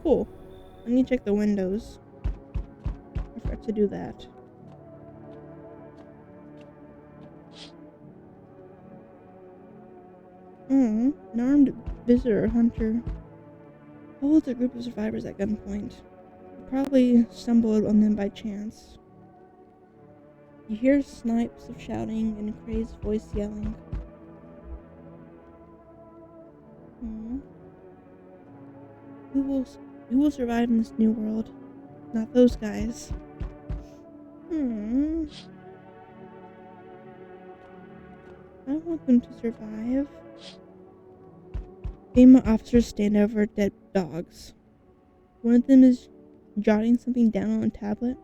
Cool. Let me check the windows. I forgot to do that. An armed visitor hunter holds a group of survivors at gunpoint. You probably stumbled on them by chance. You hear snipes of shouting and a crazed voice yelling. Who will survive in this new world? Not those guys. I want them to survive. FEMA officers stand over dead dogs. One of them is jotting something down on a tablet.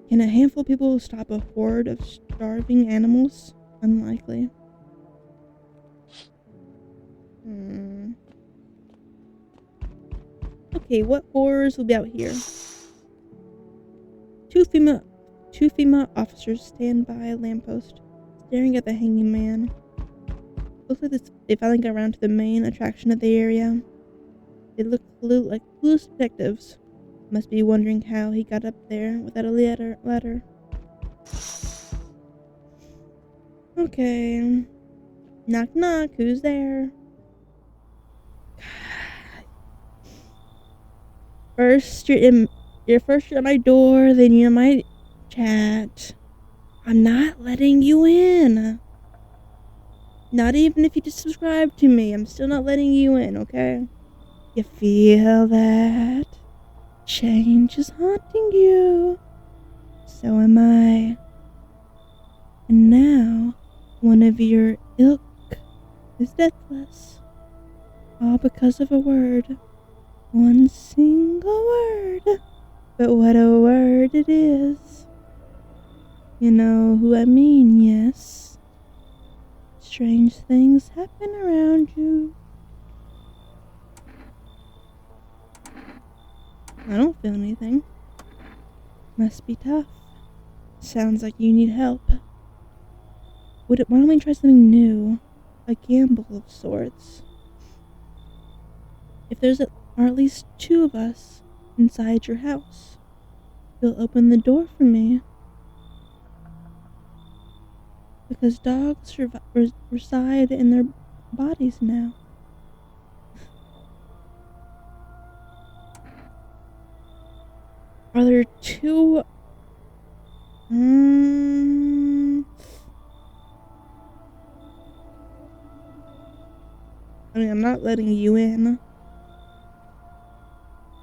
Can a handful of people stop a horde of starving animals? Unlikely. Okay, what horrors will be out here? Two FEMA officers stand by a lamppost, staring at the hanging man. Looks like they finally got around to the main attraction of the area. They look like clueless detectives. Must be wondering how he got up there without a ladder. Okay. Knock knock, who's there? First you're at my door, then you're in my chat. I'm not letting you in. Not even if you just subscribe to me, I'm still not letting you in, okay? You feel that? Change is haunting you. So am I. one of your ilk is deathless, all because of a word. One single word. But what a word it is. You know who I mean, yes. Strange things happen around you. I don't feel anything. Must be tough. Sounds like you need help. Why don't we try something new? A gamble of sorts. If are at least 2 of us inside your house, you'll open the door for me. Because dogs reside in their bodies now. Are there 2? I mean, I'm not letting you in,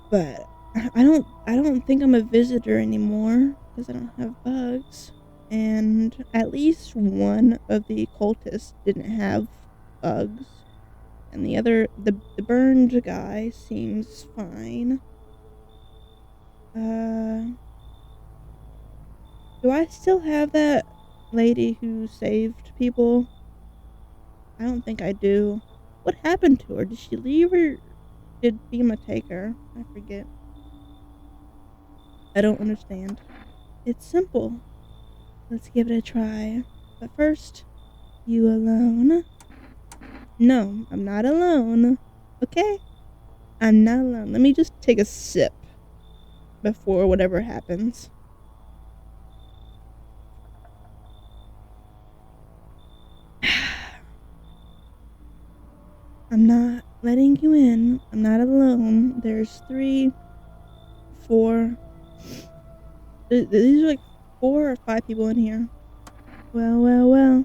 but I don't think I'm a visitor anymore because I don't have bugs. And at least one of the cultists didn't have bugs, and the burned guy seems fine. Do I still have that lady who saved people? I don't think I do. What happened to her? Did she leave or did Bima take her? I forget. I don't understand. It's simple. Let's give it a try. But first, you alone? No, I'm not alone. Okay? I'm not alone. Let me just take a sip before whatever happens. I'm not letting you in. I'm not alone. There's 3, 4. These are like 4 or 5 people in here. Well.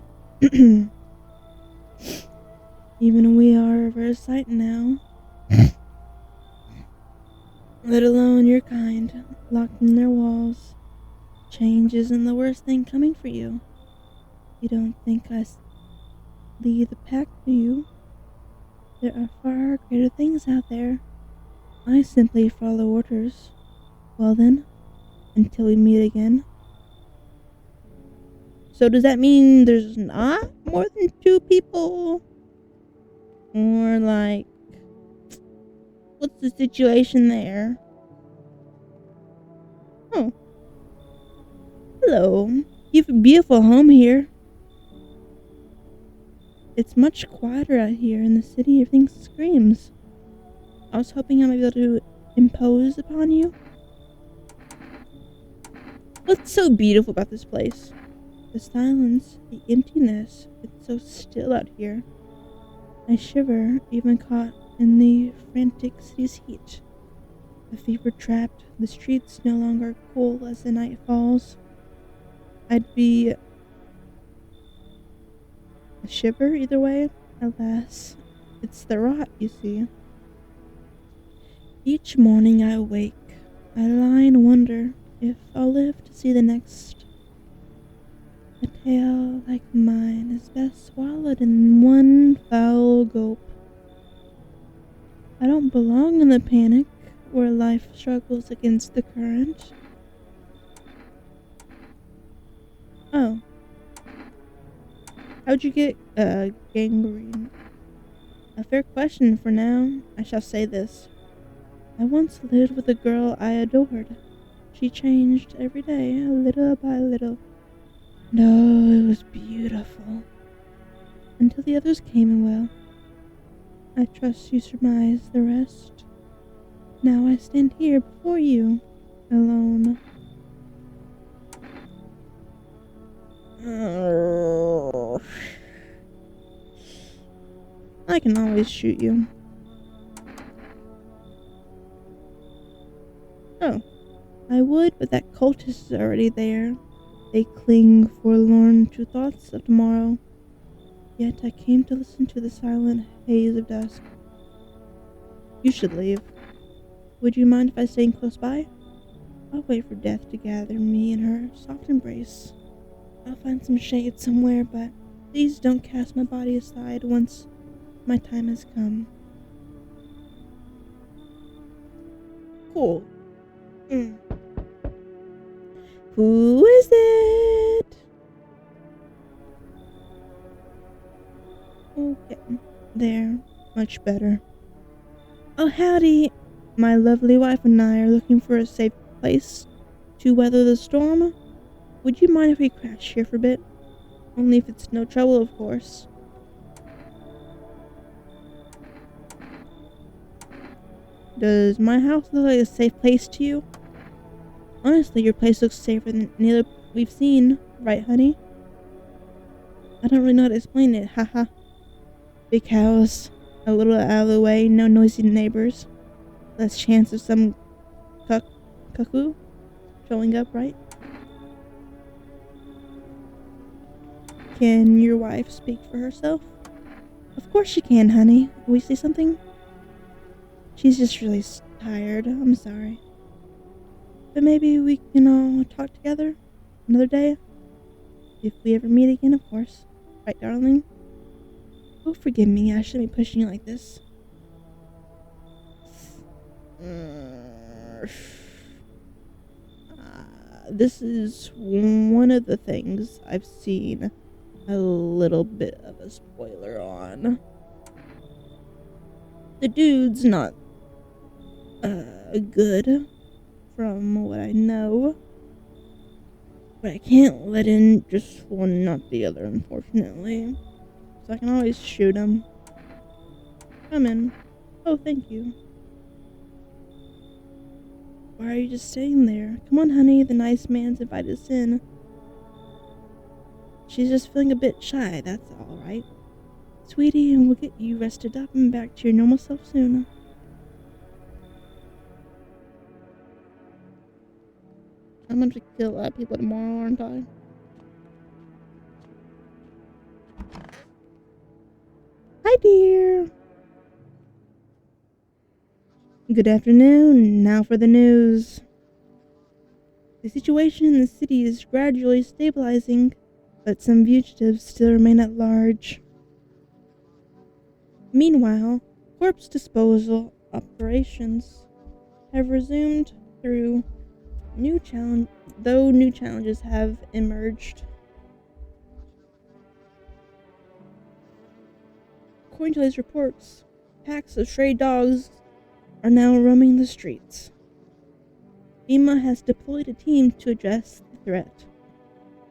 Even we are of our sight now. Let alone your kind, locked in their walls. Change isn't the worst thing coming for you. You don't think I lead the pack, do you? There are far greater things out there. I simply follow orders. Well then, until we meet again. So does that mean there's not more than 2 people? Or like, what's the situation there? Oh. Hello. You have a beautiful home here. It's much quieter out here in the city. Everything screams. I was hoping I might be able to impose upon you. What's so beautiful about this place? The silence, the emptiness. It's so still out here. I shiver, even caught in the frantic city's heat. The fever trapped, the streets no longer cool as the night falls. I'd be a shiver either way. Alas, it's the rot, you see. Each morning I wake, I lie and wonder if I'll live to see the next. A tale like mine is best swallowed in one foul gulp. I don't belong in the panic where life struggles against the current. Oh. How'd you get, gangrene? A fair question for now. I shall say this. I once lived with a girl I adored. She changed every day, little by little. No, it was beautiful. Until the others came and well. I trust you surmise the rest. Now I stand here before you, alone. I can always shoot you. Oh, I would, but that cultist is already there. They cling forlorn to thoughts of tomorrow. Yet I came to listen to the silent haze of dusk. You should leave. Would you mind if I stayed close by? I'll wait for death to gather me in her soft embrace. I'll find some shade somewhere, but Please don't cast my body aside once my time has come. Cool. Who is it? Okay, there. Much better. Oh, howdy. My lovely wife and I are looking for a safe place to weather the storm. Would you mind if we crash here for a bit? Only if it's no trouble, of course. Does my house look like a safe place to you? Honestly, your place looks safer than any other we've seen, right, honey? I don't really know how to explain it, haha. Big house, a little out of the way, no noisy neighbors. Less chance of some cuckoo showing up, right? Can your wife speak for herself? Of course she can, honey. Will we say something? She's just really tired. I'm sorry. But maybe we can all talk together another day. If we ever meet again, of course. Right, darling? Oh, forgive me. I shouldn't be pushing you like this. This is one of the things I've seen a little bit of a spoiler on. The dude's not good from what I know, but I can't let in just one, not the other, unfortunately. So I can always shoot him. Come in. Oh, thank you. Why are you just staying there? Come on, honey, the nice man's invited us in. She's just feeling a bit shy, that's all, right? Sweetie, and we'll get you rested up and back to your normal self soon. I'm gonna kill a lot of people tomorrow, aren't I? Hi, dear. Good afternoon. Now for the news. The situation in the city is gradually stabilizing, but some fugitives still remain at large. Meanwhile, corpse disposal operations have resumed though new challenges have emerged. According to these reports, packs of stray dogs are now roaming the streets. FEMA has deployed a team to address the threat.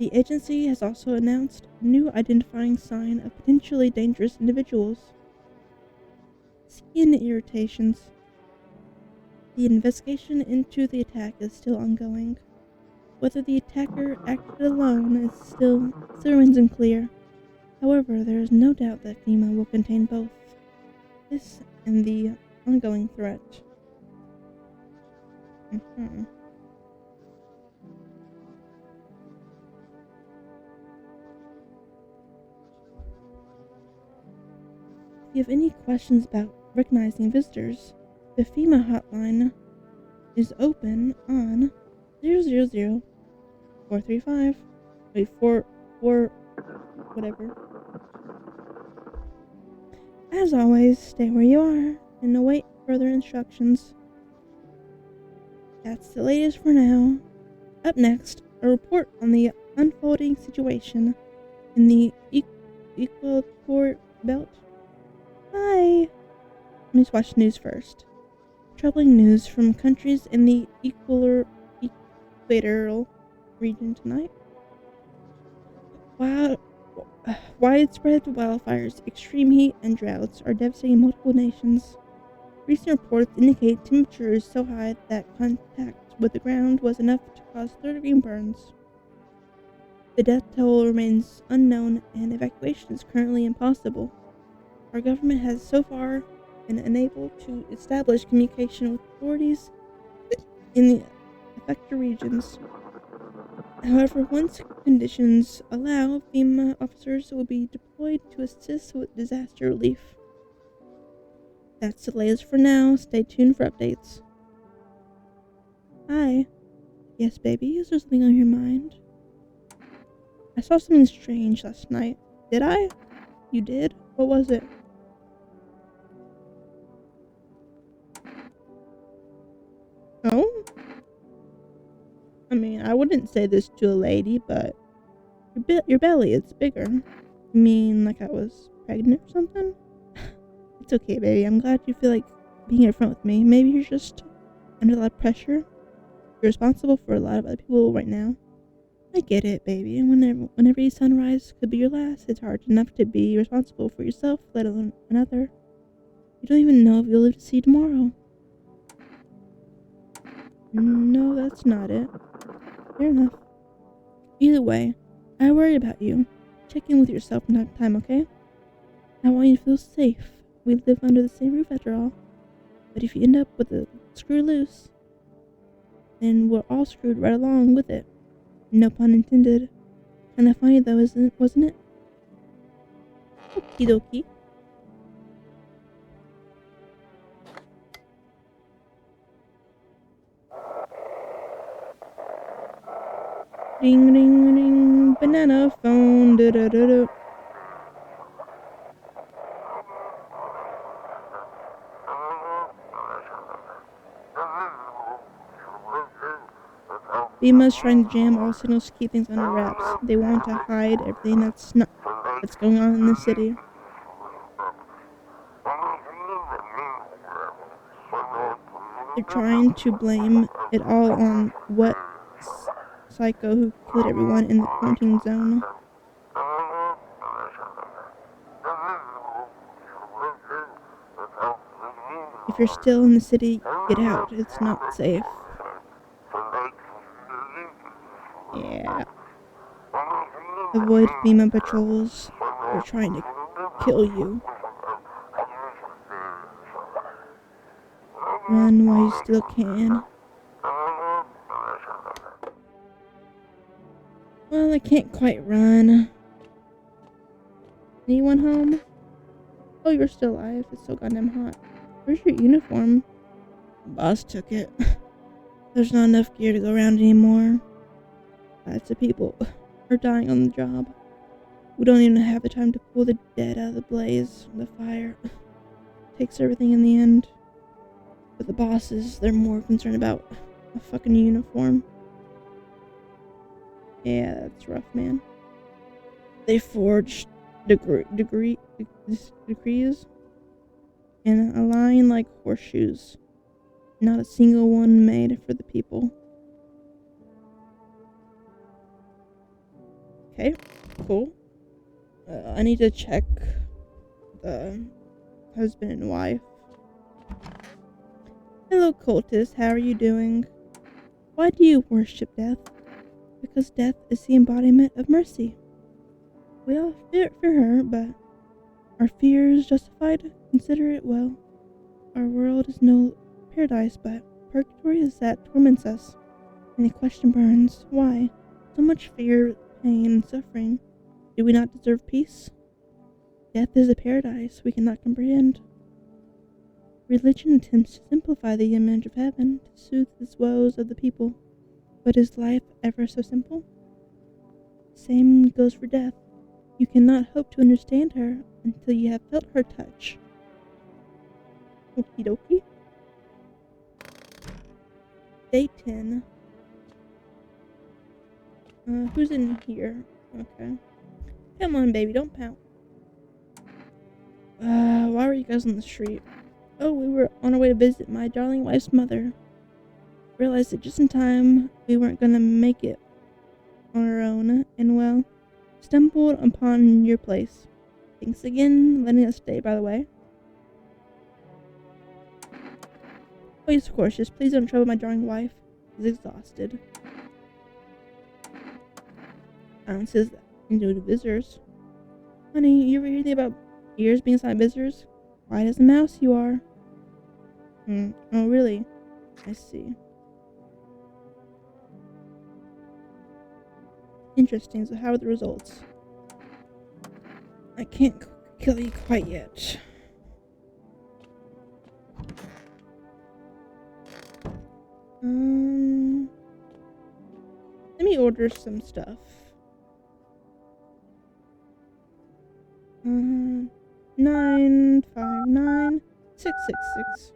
The agency has also announced a new identifying sign of potentially dangerous individuals. Skin irritations. The investigation into the attack is still ongoing. Whether the attacker acted alone is still remains unclear. However, there is no doubt that FEMA will contain both this and the ongoing threat. If you have any questions about recognizing visitors, the FEMA hotline is open on 000-435. Wait, 4 whatever. As always, stay where you are and await further instructions. That's the latest for now. Up next, a report on the unfolding situation in the Equator Belt. Hi! Let's watch news first. Troubling news from countries in the equatorial region tonight. Widespread wildfires, extreme heat, and droughts are devastating multiple nations. Recent reports indicate temperatures so high that contact with the ground was enough to cause third-degree burns. The death toll remains unknown and evacuation is currently impossible. Our government has so far been unable to establish communication with authorities in the affected regions. However, once conditions allow, FEMA officers will be deployed to assist with disaster relief. That's the latest for now. Stay tuned for updates. Hi. Yes, baby, is there something on your mind? I saw something strange last night. Did I? You did? What was it? Oh? I mean, I wouldn't say this to a lady, but your belly, it's bigger. You mean like I was pregnant or something? It's okay, baby. I'm glad you feel like being upfront with me. Maybe you're just under a lot of pressure. You're responsible for a lot of other people right now. I get it, baby. Whenever every sunrise could be your last, it's hard enough to be responsible for yourself, let alone another. You don't even know if you'll live to see tomorrow. No, that's not it. Fair enough. Either way, I worry about you. Check in with yourself from time to time, okay? I want you to feel safe. We live under the same roof after all. But if you end up with a screw loose, then we're all screwed right along with it. No pun intended. Kinda funny though, wasn't it? Okie dokie. Ding ding ding, banana phone, da da da da. FEMA's trying to jam all signals to keep things under wraps. They want to hide everything that's going on in the city. They're trying to blame it all on what psycho who killed everyone in the quarantine zone. If you're still in the city, get out. It's not safe. Yeah. Avoid FEMA patrols. They're trying to kill you. Run while you still can. Well, I can't quite run. Anyone home? Oh, you're still alive. It's so goddamn hot. Where's your uniform? Boss took it. There's not enough gear to go around anymore. Lots of people are dying on the job. We don't even have the time to pull the dead out of the blaze, the fire. Takes everything in the end. But the bosses, they're more concerned about a fucking uniform. Yeah, that's rough, man. They forged decrees in a line like horseshoes. Not a single one made for the people. Okay, cool. I need to check the husband and wife. Hello, cultist. How are you doing? Why do you worship death? Because death is the embodiment of mercy. We all fear her, but are fears justified? Consider it well. Our world is no paradise, but purgatory is that torments us. And the question burns, why? So much fear, pain, and suffering. Do we not deserve peace? Death is a paradise we cannot comprehend. Religion attempts to simplify the image of heaven to soothe the woes of the people. But is life ever so simple? Same goes for death. You cannot hope to understand her until you have felt her touch. Okie dokie. Day 10. Who's in here? Okay. Come on, baby, don't pout. Why were you guys on the street? Oh, we were on our way to visit my darling wife's mother. Realized that just in time, we weren't gonna make it on our own, and well, stumbled upon your place. Thanks again letting us stay, by the way. Oh yes, of course, just please don't trouble my darling wife. She's exhausted. Says that into the visitors. Honey, you ever hear anything about ears being silent visitors? White as a mouse you are. Oh really? I see. Interesting, so how are the results? I can't kill you quite yet. Let me order some stuff. 959-666.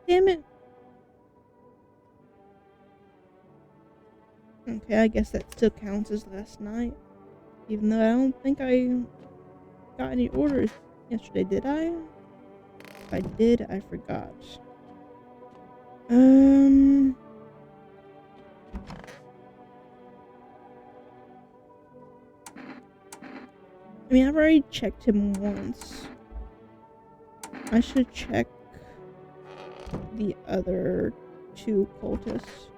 Damn it. Okay, I guess that still counts as last night. Even though I don't think I got any orders yesterday, did I? If I did, I forgot. I mean, I've already checked him once. I should check the other two cultists.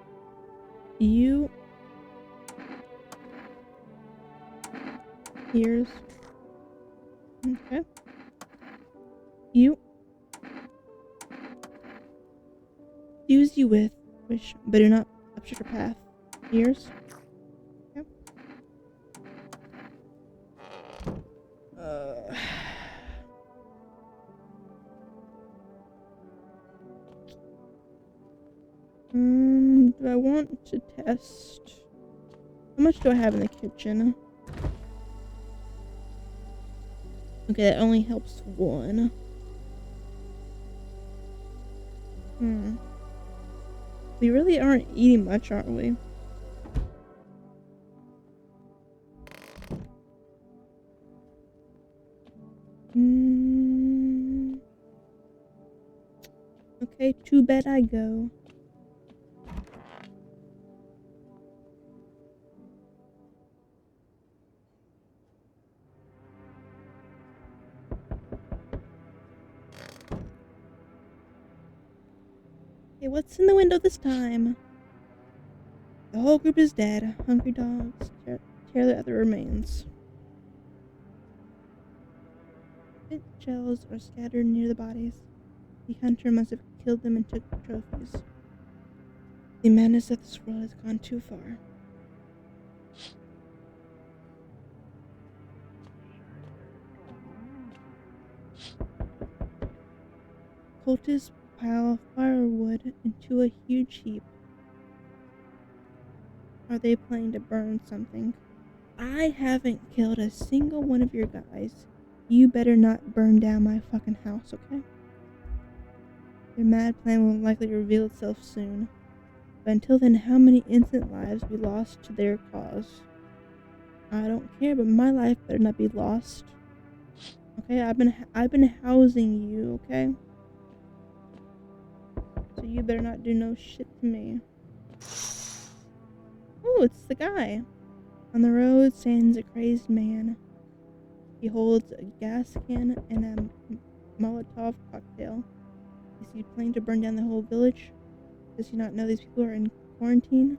You. Here's. Okay. You. Use you with wish, but do not obstruct your path. Ears. Okay. Do I want to test? How much do I have in the kitchen? Okay, that only helps one. We really aren't eating much, aren't we? Okay, to bed I go. Okay, what's in the window this time? The whole group is dead. Hungry dogs tear the other remains. Pit shells are scattered near the bodies. The hunter must have killed them and took trophies. The madness of this world has gone too far. Cultists pile firewood into a huge heap. Are they planning to burn something? I haven't killed a single one of your guys. You better not burn down my fucking house, okay? Their mad plan will likely reveal itself soon. But until then, how many innocent lives we lost to their cause? I don't care, but my life better not be lost. Okay, I've been housing you, okay? So you better not do no shit to me. Oh, it's the guy. On the road stands a crazed man. He holds a gas can and a Molotov cocktail. Is he planning to burn down the whole village? Does he not know these people are in quarantine?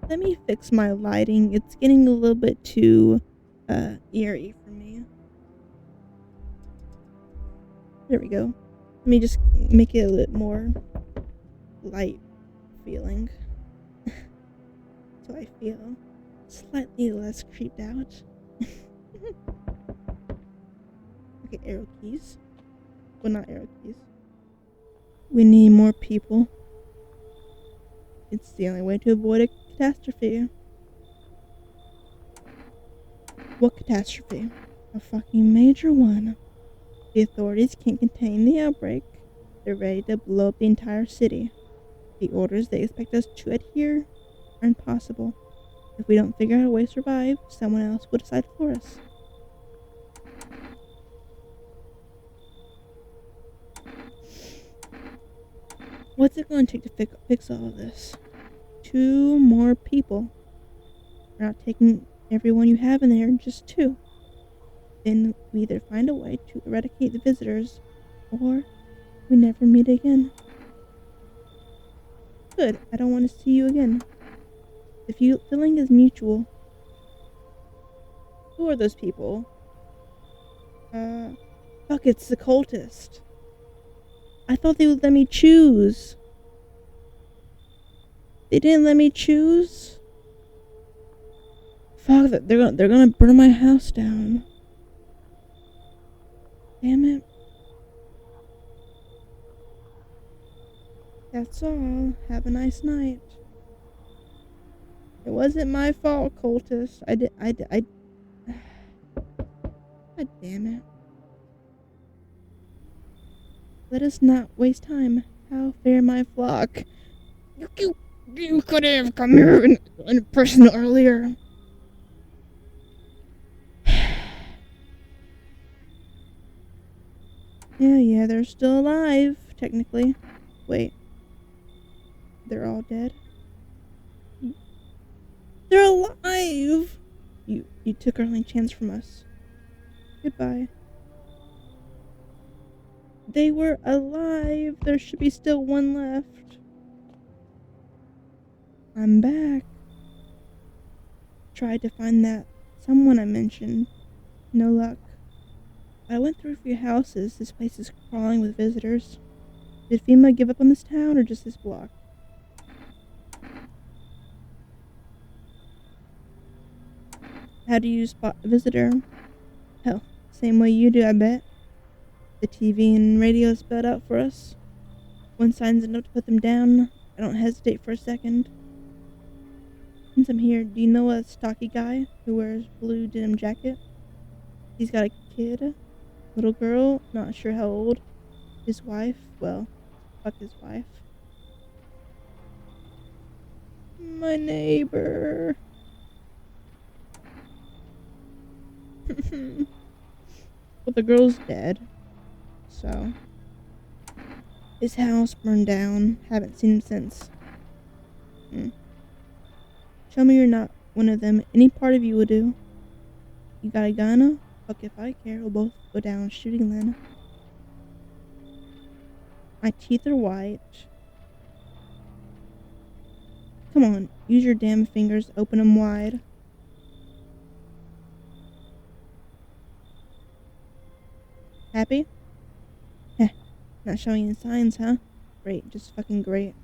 Let me fix my lighting. It's getting a little bit too eerie for me. There we go. Let me just make it a little more light feeling. So I feel slightly less creeped out. Okay, arrow keys. Well, not arrow keys. We need more people. It's the only way to avoid a catastrophe. What catastrophe? A fucking major one. The authorities can't contain the outbreak. They're ready to blow up the entire city. The orders they expect us to adhere are impossible. If we don't figure out a way to survive, someone else will decide for us. What's it going to take to fix all of this? 2 more people. We're not taking everyone you have in there, just 2. Then we either find a way to eradicate the visitors, or we never meet again. Good, I don't want to see you again. The feeling is mutual. Who are those people? Fuck, it's the cultist. I thought they would let me choose. They didn't let me choose? Fuck, they're gonna burn my house down. Damn it. That's all. Have a nice night. It wasn't my fault, cultist. God damn it. Let us not waste time. How fair my flock. You could have come here in person earlier. Yeah, they're still alive, technically. Wait. They're all dead? They're alive! You took our only chance from us. Goodbye. They were alive! There should be still one left. I'm back. Tried to find that someone I mentioned. No luck. I went through a few houses. This place is crawling with visitors. Did FEMA give up on this town or just this block? How do you spot a visitor? Hell, same way you do, I bet. The TV and radio spelled out for us. One sign's enough to put them down. I don't hesitate for a second. Since I'm here, do you know a stocky guy who wears blue denim jacket? He's got a kid, little girl, not sure how old. His wife, well, fuck his wife. My neighbor. Well, the girl's dead. So, his house burned down. Haven't seen him since. Show me you're not one of them. Any part of you will do. You got a gun? Fuck if I care. We'll both go down shooting then. My teeth are white. Come on, use your damn fingers. Open them wide. Happy? Heh, not showing any signs, huh? Great, just fucking great.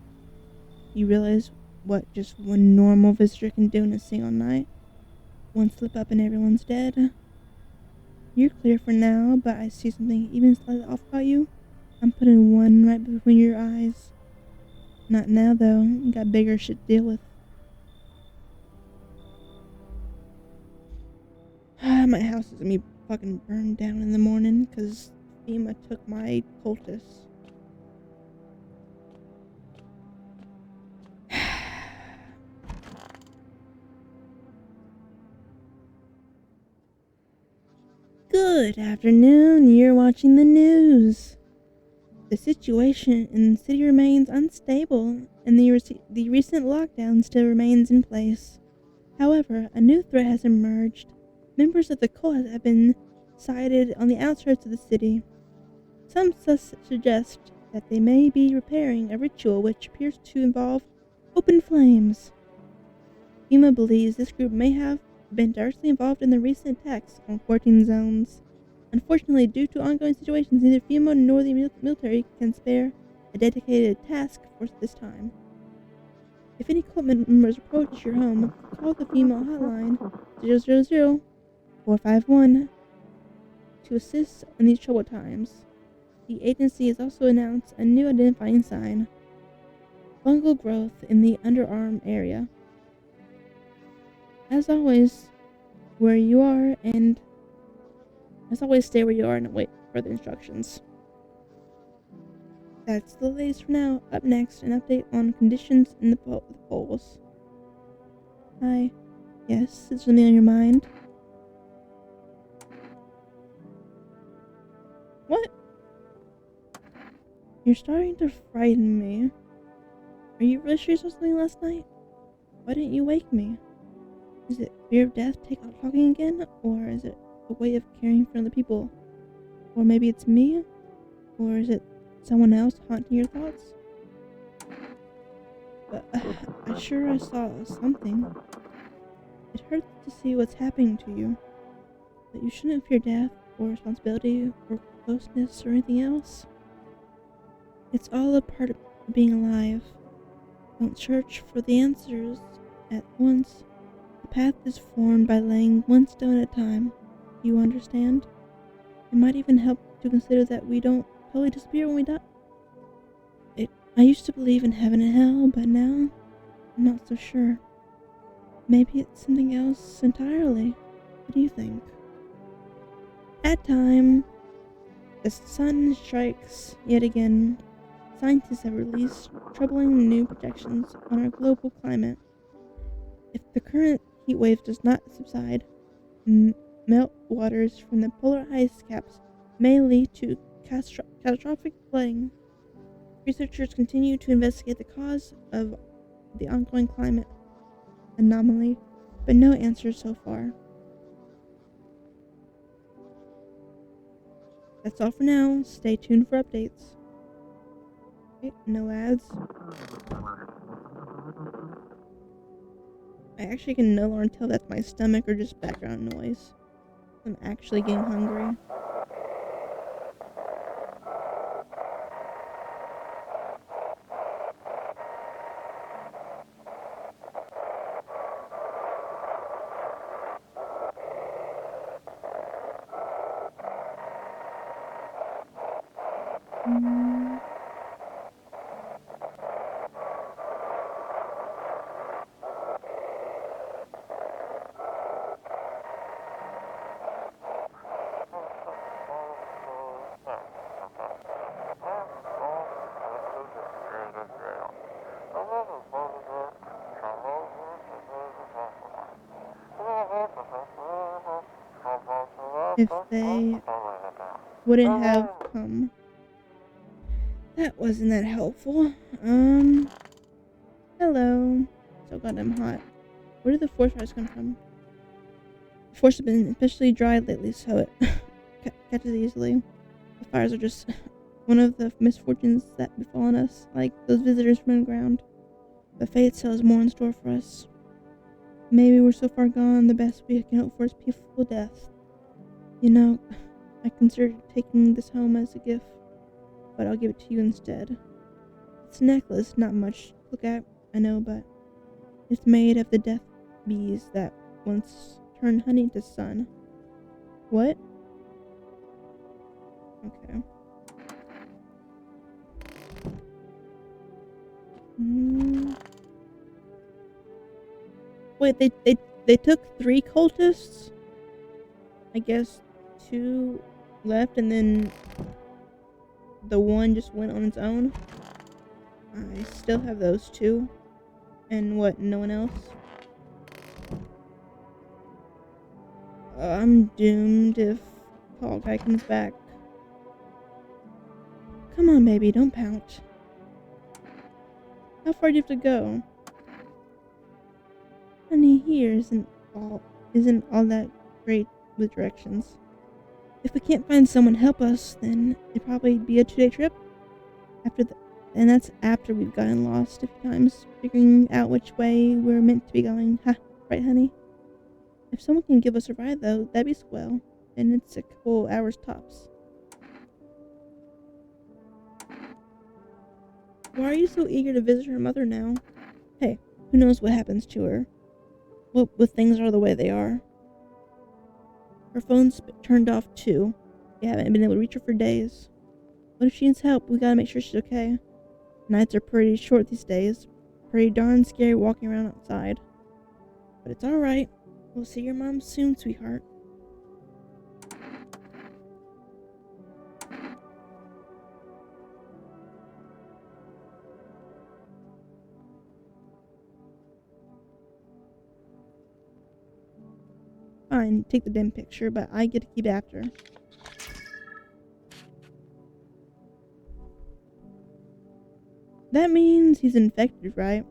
You realize what just one normal visitor can do in a single night? One slip up and everyone's dead. You're clear for now, but I see something even slightly off about you. I'm putting one right between your eyes. Not now, though. You got bigger shit to deal with. My house is gonna be fucking burned down in the morning, cause FEMA took my cultists. Good afternoon, you're watching the news. The situation in the city remains unstable, and the recent lockdown still remains in place. However, a new threat has emerged. Members of the cult have been sighted on the outskirts of the city. Some suggest that they may be preparing a ritual which appears to involve open flames. FEMA believes this group may have been directly involved in the recent attacks on quarantine zones. Unfortunately, due to ongoing situations, neither FEMA nor the military can spare a dedicated task force at this time. If any cult members approach your home, call the FEMA hotline 000-451 to assist in these troubled times. The agency has also announced a new identifying sign: fungal growth in the underarm area. As always, stay where you are and wait for further instructions. That's the latest for now. Up next, an update on conditions in the polls. Hi. Yes, is something on your mind? What? You're starting to frighten me. Are you really sure you saw something last night? Why didn't you wake me? Is it fear of death talking again? Or is it a way of caring for other people? Or maybe it's me? Or is it someone else haunting your thoughts? But I saw something. It hurts to see what's happening to you. But you shouldn't fear death or responsibility or closeness or anything else. It's all a part of being alive. Don't search for the answers at once. The path is formed by laying one stone at a time. Do you understand? It might even help to consider that we don't totally disappear when we die. I used to believe in heaven and hell, but now I'm not so sure. Maybe it's something else entirely. What do you think? At time, the sun strikes yet again. Scientists have released troubling new projections on our global climate. If the current heat wave does not subside, meltwaters from the polar ice caps may lead to catastrophic flooding. Researchers continue to investigate the cause of the ongoing climate anomaly, but no answers so far. That's all for now. Stay tuned for updates. Okay, no ads. I actually can no longer tell if that's my stomach or just background noise. I'm actually getting hungry. Mm. If they wouldn't have come. That wasn't that helpful. Hello. So goddamn hot. Where did the forest fires come from? The forest has been especially dry lately, so it catches easily. The fires are just one of the misfortunes that befallen us, like those visitors from underground. But fate still has more in store for us. Maybe we're so far gone, the best we can hope for is peaceful death. You know, I considered taking this home as a gift, but I'll give it to you instead. It's a necklace, not much to look at, I know, but it's made of the death bees that once turned honey into sun. What? Okay. Wait, they took 3 cultists? I guess 2 left and then the one just went on its own? I still have those 2. And what, no one else? I'm doomed if Tall Guy comes back. Come on, baby, don't pout. How far do you have to go? Honey, here isn't all that great with directions. If we can't find someone to help us, then it'd probably be a 2-day trip. And that's after we've gotten lost a few times, figuring out which way we're meant to be going. Ha, right, honey? If someone can give us a ride, though, that'd be swell. And it's a couple hours tops. Why are you so eager to visit her mother now? Hey, who knows what happens to her? What if things are the way they are? Her phone's turned off too. We haven't been able to reach her for days. What if she needs help? We gotta make sure she's okay. Nights are pretty short these days. Pretty darn scary walking around outside. But it's alright. We'll see your mom soon, sweetheart. Fine, take the damn picture, but I get to keep it after. That means he's infected, right?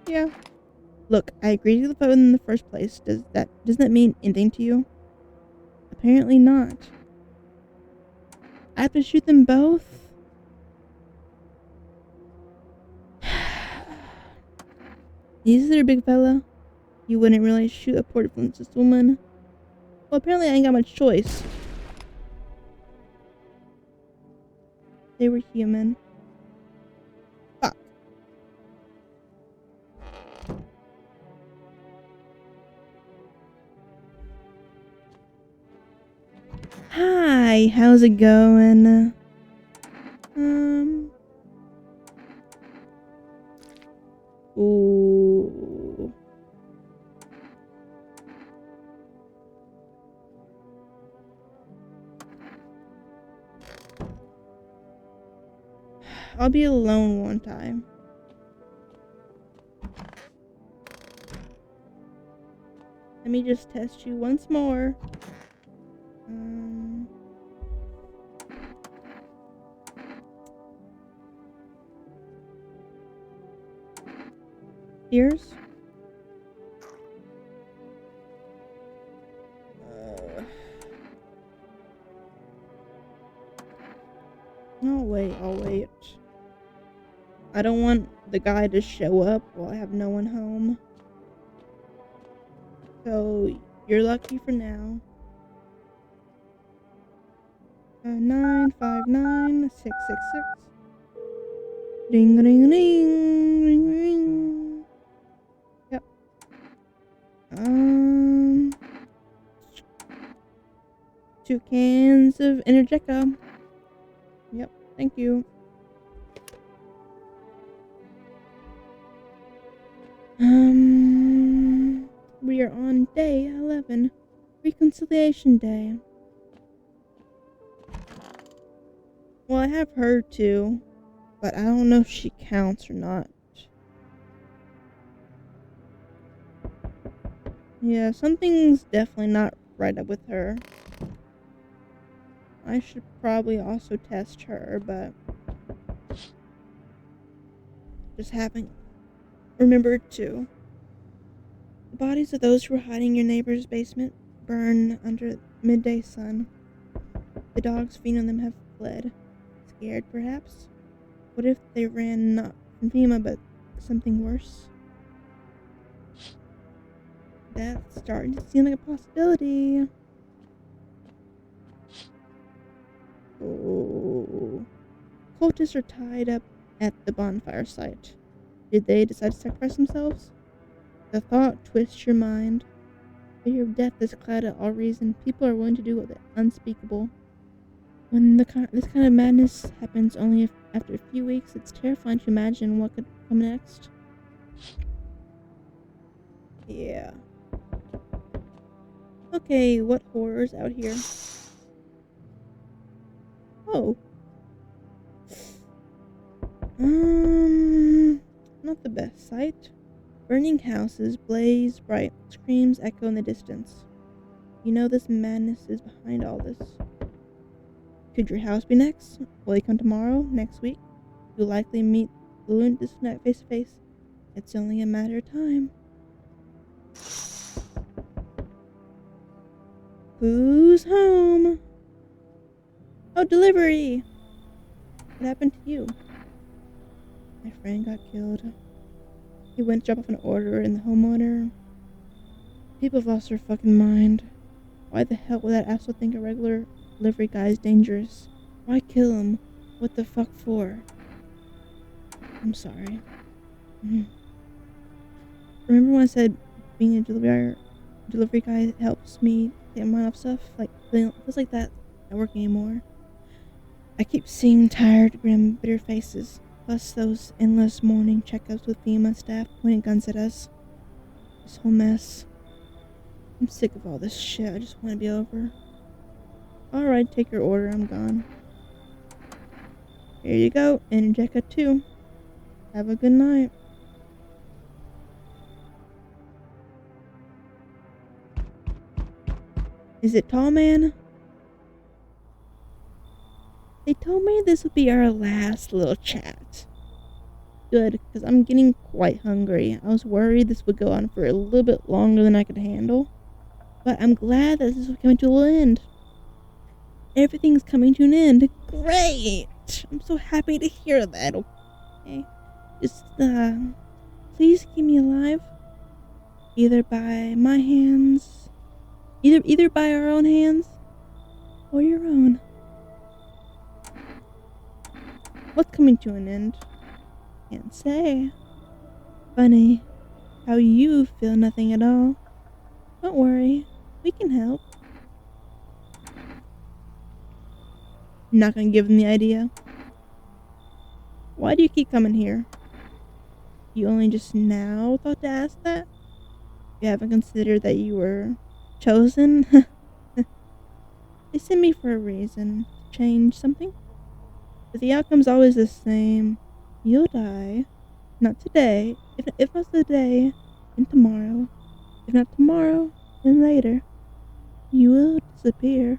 Yeah. Look, I agreed to the phone in the first place. Doesn't that mean anything to you? Apparently not. I have to shoot them both? Is there a big fella? You wouldn't really shoot a poor defenseless woman? Well, apparently I ain't got much choice. They were human. Fuck. Hi, how's it going? Um. Ooh. I'll be alone one time. Let me just test you once more. Ears? I'll wait. I don't want the guy to show up while I have no one home. So, you're lucky for now. 959-666. Ding ding ding ring ring. Yep. 2 cans of Energeca. Yep, thank you. We are on day 11, Reconciliation Day. Well, I have her too, but I don't know if she counts or not. Yeah, something's definitely not right up with her. I should probably also test her, but just haven't remembered to. The bodies of those who were hiding in your neighbor's basement burn under midday sun. The dogs feeding on them have fled. Scared, perhaps? What if they ran not from FEMA, but something worse? That's starting to seem like a possibility. Oh. Cultists are tied up at the bonfire site. Did they decide to sacrifice themselves? The thought twists your mind. Fear of death has clouded all reason. People are willing to do the unspeakable. When this kind of madness happens only after a few weeks, it's terrifying to imagine what could come next. Yeah. Okay, what horrors out here? Oh. Not the best sight. Burning houses blaze bright, screams echo in the distance. You know this madness is behind all this. Could your house be next? Will he come tomorrow? Next week? You'll likely meet this night face to face. It's only a matter of time. Who's home? Oh, delivery! What happened to you? My friend got killed. He went to drop off an order and the homeowner. People have lost their fucking mind. Why the hell would that asshole think a regular delivery guy is dangerous? Why kill him? What the fuck for? I'm sorry. Remember when I said being a delivery guy helps me get my mind off stuff? Like, feels like that at work anymore. I keep seeing tired, grim, bitter faces, plus those endless morning checkups with FEMA staff pointing guns at us. This whole mess. I'm sick of all this shit. I just want to be over. Alright, take your order. I'm gone. Here you go. Energeca 2. Have a good night. Is it Tall Man? They told me this would be our last little chat. Good, because I'm getting quite hungry. I was worried this would go on for a little bit longer than I could handle. But I'm glad that this is coming to an end. Everything's coming to an end. Great! I'm so happy to hear that. Okay. Just, please keep me alive. Either by my hands. Either by our own hands. Or your own. What's coming to an end? Can't say. Funny how you feel nothing at all. Don't worry. We can help. Not gonna give them the idea. Why do you keep coming here? You only just now thought to ask that? You haven't considered that you were chosen? They sent me for a reason. To change something? But the outcome's always the same. You'll die. Not today. If not today, then tomorrow. If not tomorrow, then later. You will disappear.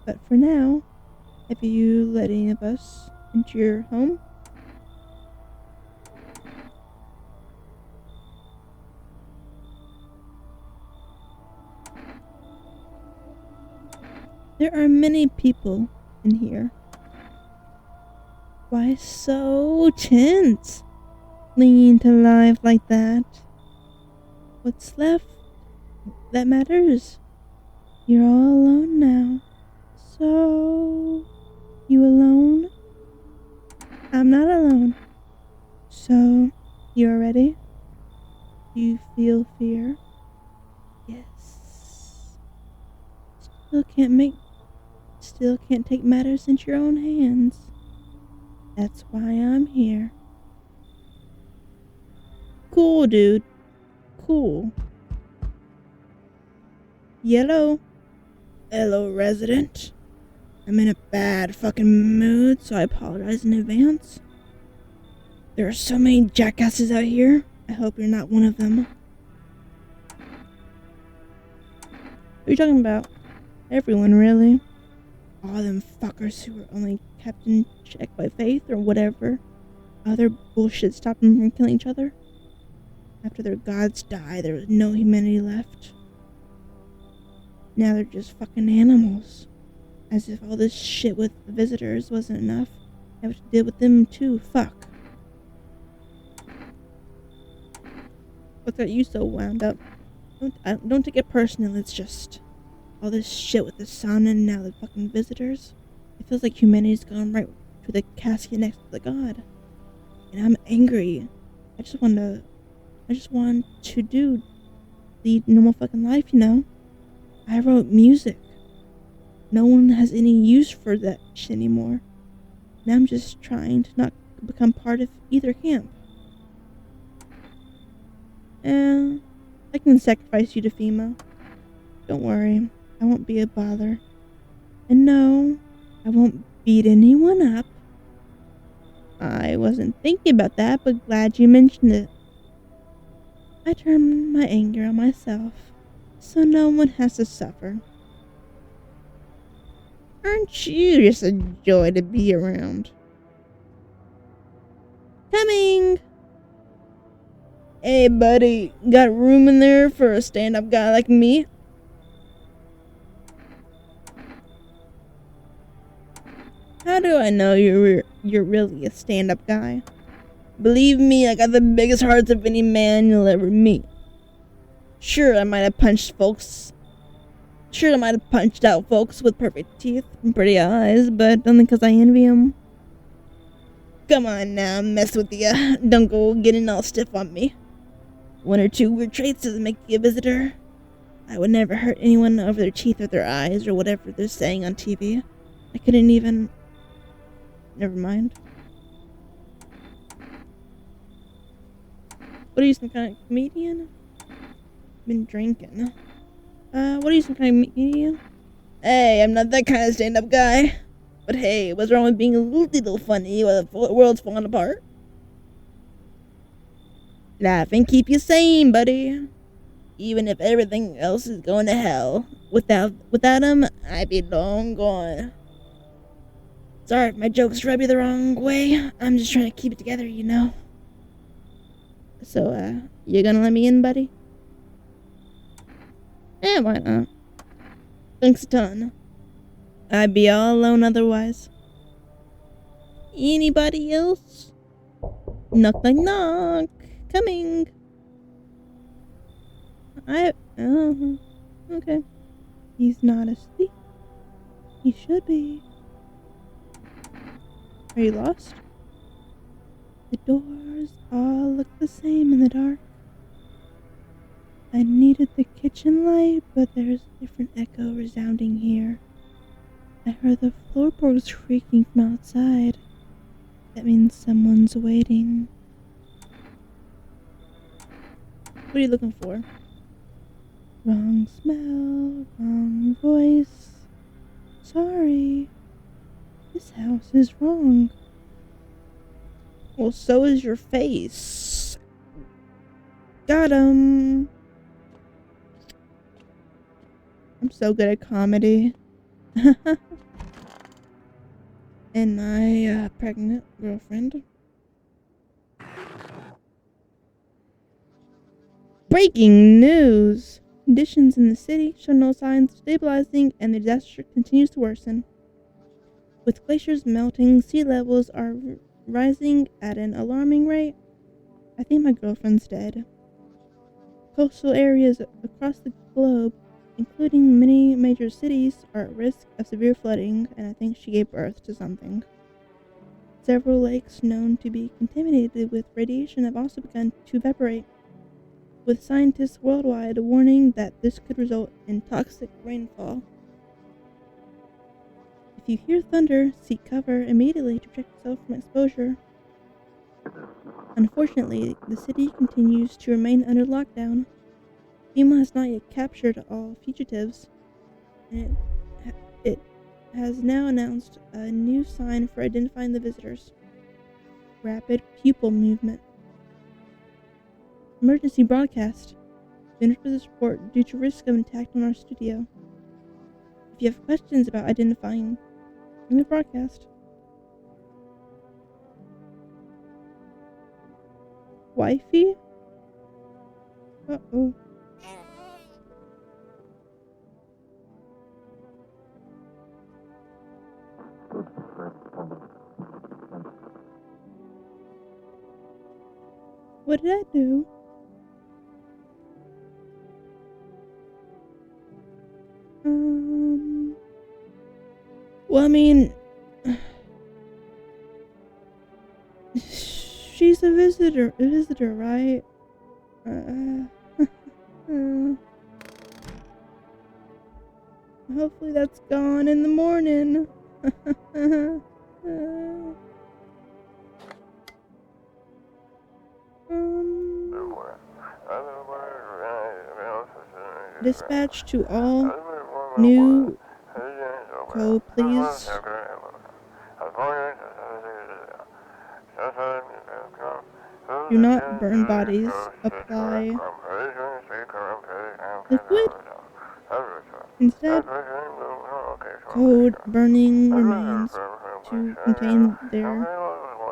But for now, have you let any of us into your home? There are many people in here. Why so tense? Clinging to life like that. What's left that matters? You're all alone now. So, you alone? I'm not alone. So, you're ready? Do you feel fear? Yes. Still can't take matters into your own hands. That's why I'm here. Cool, dude. Cool. Yellow. Hello, resident. I'm in a bad fucking mood, so I apologize in advance. There are so many jackasses out here. I hope you're not one of them. What are you talking about? Everyone, really. All them fuckers who are only kept in check by faith or whatever. Other bullshit stopped them from killing each other. After their gods died, there was no humanity left. Now they're just fucking animals. As if all this shit with the visitors wasn't enough. I have to deal with them too. Fuck. What's got you so wound up? Don't take it personal, it's just all this shit with the sun and now the fucking visitors. It feels like humanity's gone right to the casket next to the god. And I'm angry. I just want to do the normal fucking life, you know? I wrote music. No one has any use for that shit anymore. Now I'm just trying to not become part of either camp. I can sacrifice you to FEMA. Don't worry, I won't be a bother. And no, I won't beat anyone up. I wasn't thinking about that, but glad you mentioned it. I turn my anger on myself, so no one has to suffer. Aren't you just a joy to be around? Coming! Hey buddy, got room in there for a stand-up guy like me? How do I know you're really a stand-up guy? Believe me, I got the biggest hearts of any man you'll ever meet. Sure, I might have punched out folks with perfect teeth and pretty eyes, but only because I envy them. Come on now, mess with ya. Don't go getting all stiff on me. One or two weird traits doesn't make you a visitor. I would never hurt anyone over their teeth or their eyes or whatever they're saying on TV. I couldn't even... Never mind. What are you, some kind of comedian? Been drinking. What are you, some kind of comedian? Hey, I'm not that kind of stand-up guy. But hey, what's wrong with being a little funny while the world's falling apart? Laugh and keep you sane, buddy. Even if everything else is going to hell. Without him, I'd be long gone. Sorry if my jokes rub you the wrong way. I'm just trying to keep it together, you know. So, you gonna let me in, buddy? Yeah, why not? Thanks a ton. I'd be all alone otherwise. Anybody else? Knock, knock, knock. Coming. Okay. He's not asleep. He should be. Are you lost? The doors all look the same in the dark. I needed the kitchen light, but there's a different echo resounding here. I heard the floorboards creaking from outside. That means someone's waiting. What are you looking for? Wrong smell, wrong voice. Sorry. This house is wrong. Well, so is your face. Got him. I'm so good at comedy. And my pregnant girlfriend. Breaking news! Conditions in the city show no signs of stabilizing, and the disaster continues to worsen. With glaciers melting, sea levels are rising at an alarming rate. I think my girlfriend's dead. Coastal areas across the globe, including many major cities, are at risk of severe flooding, and I think she gave birth to something. Several lakes known to be contaminated with radiation have also begun to evaporate, with scientists worldwide warning that this could result in toxic rainfall. If you hear thunder, seek cover immediately to protect yourself from exposure. Unfortunately, the city continues to remain under lockdown. FEMA has not yet captured all fugitives, and it has now announced a new sign for identifying the visitors: rapid pupil movement. Emergency broadcast. We entered this report due to risk of an attack on our studio. If you have questions about identifying, in the broadcast. Wifey? Uh-oh. What did I do? Well, I mean, she's a visitor, right? Hopefully that's gone in the morning. Dispatch to all new code, please. Do not burn bodies. Apply liquid. Instead, code burning remains to contain their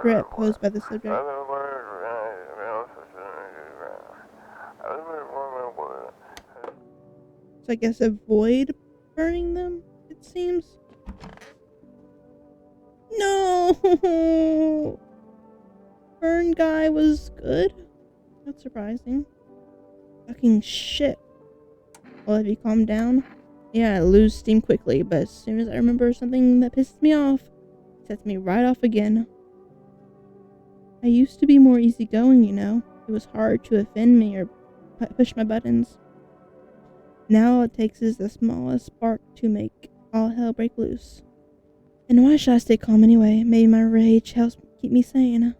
threat posed by the subject. So I guess avoid burning them, it seems. No! Burn guy was good? That's surprising. Fucking shit. Well, have you calmed down? Yeah, I lose steam quickly, but as soon as I remember something that pisses me off, it sets me right off again. I used to be more easygoing, you know. It was hard to offend me or push my buttons. Now all it takes is the smallest spark to make all hell break loose. And why should I stay calm anyway? Maybe my rage helps keep me sane.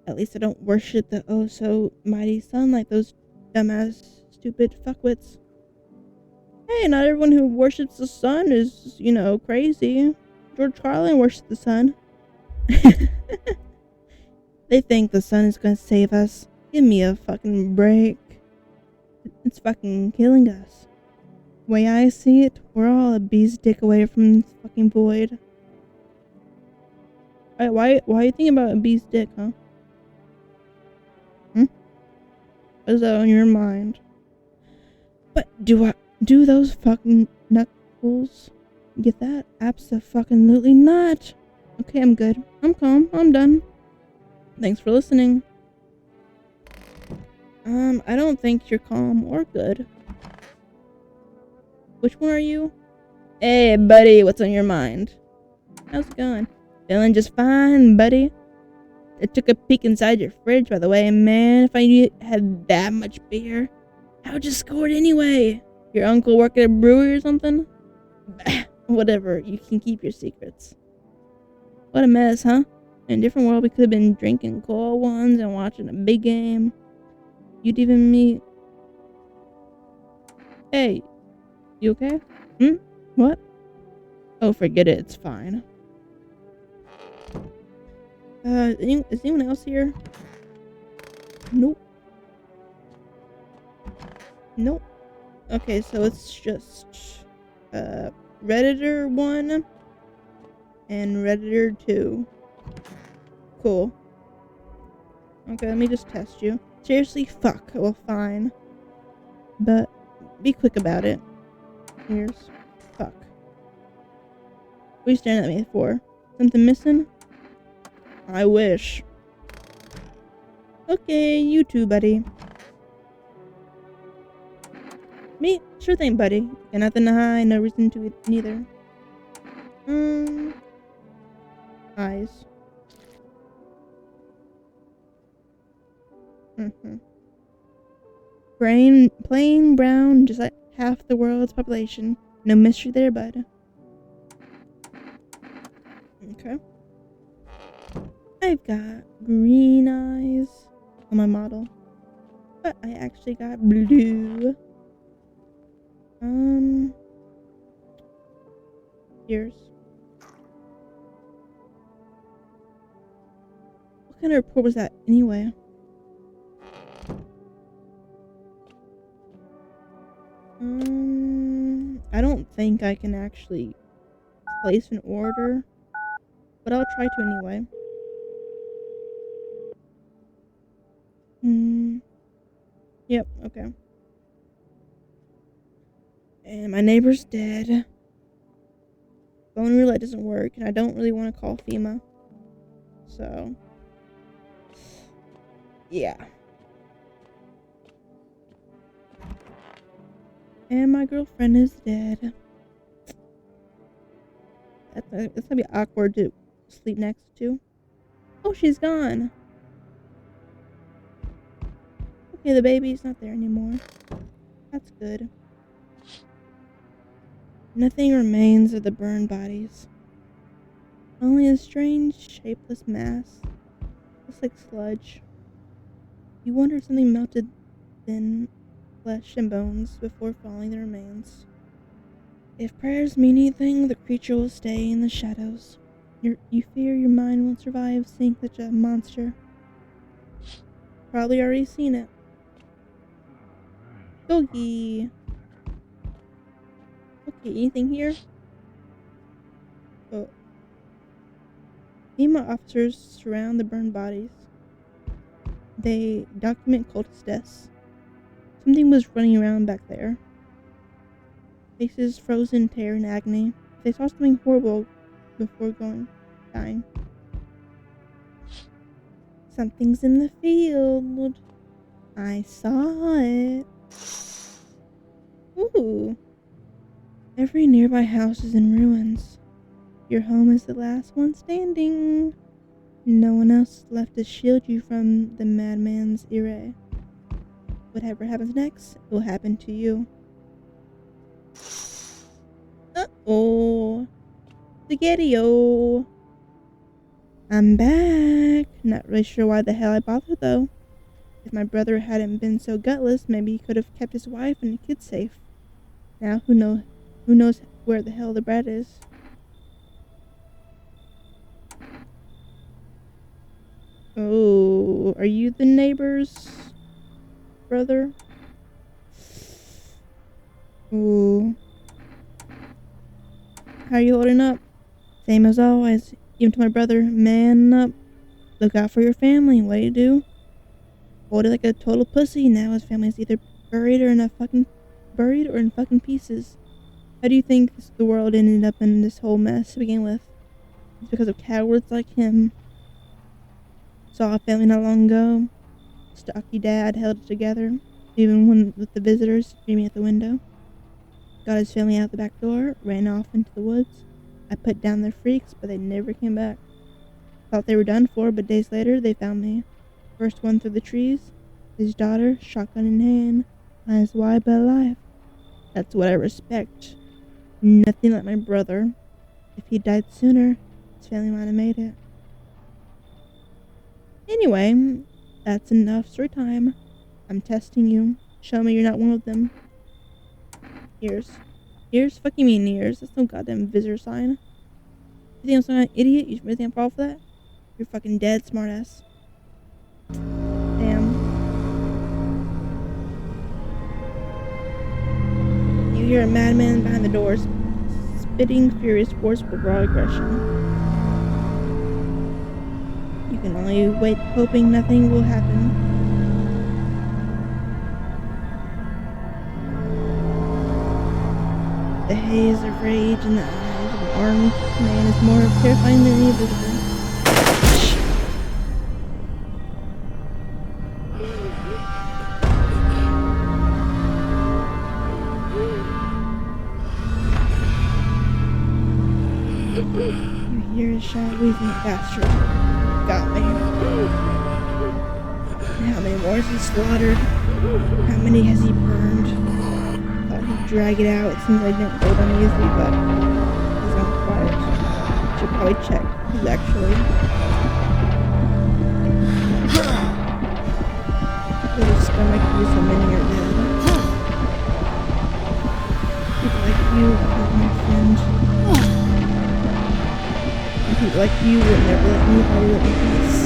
At least I don't worship the oh-so-mighty sun like those dumbass, stupid fuckwits. Hey, not everyone who worships the sun is, crazy. George Carlin worshipped the sun. They think the sun is gonna save us. Give me a fucking break. It's fucking killing us. The way I see it, we're all a bee's dick away from this fucking void. Why are you thinking about a bee's dick, huh? What is that on your mind? But do those fucking knuckles get that? Abso-fucking-lutely not. Okay, I'm good. I'm calm. I'm done. Thanks for listening. I don't think you're calm or good. Which one are you? Hey, buddy, what's on your mind? How's it going? Feeling just fine, buddy. I took a peek inside your fridge, by the way, and man, if I had that much beer, how'd you score it anyway? Your uncle work at a brewery or something? Bah, whatever, you can keep your secrets. What a mess, huh? In a different world, we could have been drinking cold ones and watching a big game. You'd even meet. Hey, you okay? What? Oh, forget it. It's fine. Is anyone else here? Nope. Nope. Okay, so it's just Redditor 1 and Redditor 2. Cool. Okay, let me just test you. Seriously? Fuck. Well, fine. But be quick about it. Here's fuck. What are you staring at me for? Something missing? I wish. Okay, you too, buddy. Me? Sure thing, buddy. Got nothing to hide, no reason to it neither. Eyes. Plain brown, just like half the world's population. No mystery there, bud. Okay. I've got green eyes on my model, but I actually got blue. Ears. What kind of report was that anyway? I don't think I can actually place an order, but I'll try to anyway. Yep, okay. And my neighbor's dead. Phone roulette doesn't work, and I don't really want to call FEMA. So, yeah. And my girlfriend is dead. That's gonna be awkward to sleep next to. Oh, she's gone. Okay, the baby's not there anymore. That's good. Nothing remains of the burned bodies. Only a strange, shapeless mass. Looks like sludge. You wonder if something melted thin flesh and bones before falling the remains. If prayers mean anything, the creature will stay in the shadows. You fear your mind won't survive seeing such a monster. Probably already seen it. Doggy. Okay, anything here? Oh. FEMA officers surround the burned bodies. They document cultist deaths. Something was running around back there. Faces frozen in terror and agony. They saw something horrible before dying. Something's in the field. I saw it. Ooh. Every nearby house is in ruins. Your home is the last one standing. No one else is left to shield you from the madman's ire. Whatever happens next will happen to you. Uh-oh. Spaghetti-o. I'm back. Not really sure why the hell I bothered, though. If my brother hadn't been so gutless, maybe he could have kept his wife and kids safe. Now, who knows where the hell the brat is. Oh, are you the neighbor's brother? Ooh. How are you holding up? Same as always. Even to my brother, man up. Look out for your family. What do? Hold it like a total pussy. Now his family's either buried or in fucking pieces. How do you think the world ended up in this whole mess to begin with? It's because of cowards like him. Saw a family not long ago. Stocky dad held it together, even when with the visitors screaming at the window. Got his family out the back door, ran off into the woods. I put down their freaks, but they never came back. Thought they were done for, but days later they found me. First one through the trees, his daughter, shotgun in hand, eyes wide but alive. That's what I respect. Nothing like my brother. If he died sooner, his family might have made it. Anyway, that's enough story time. I'm testing you. Show me you're not one of them. Ears. Ears? Fuck you mean ears? That's no goddamn visitor sign. You think I'm some kind of idiot? You really think I'm fall for that? You're fucking dead, smartass. Damn. You hear a madman behind the doors, spitting furious words with raw aggression. You can only wait, hoping nothing will happen. The haze of rage in the eyes of an armed man is more terrifying than any visitor. You hear a shout, weaving bastard. Got me. How many more has he slaughtered? How many has he burned? Thought he'd drag it out. It seems like didn't go down easily, but he's not quiet. Should probably check who's actually. Little scum like you, so many are dead. People like you are not my friend. And people like you would never let anybody live in peace.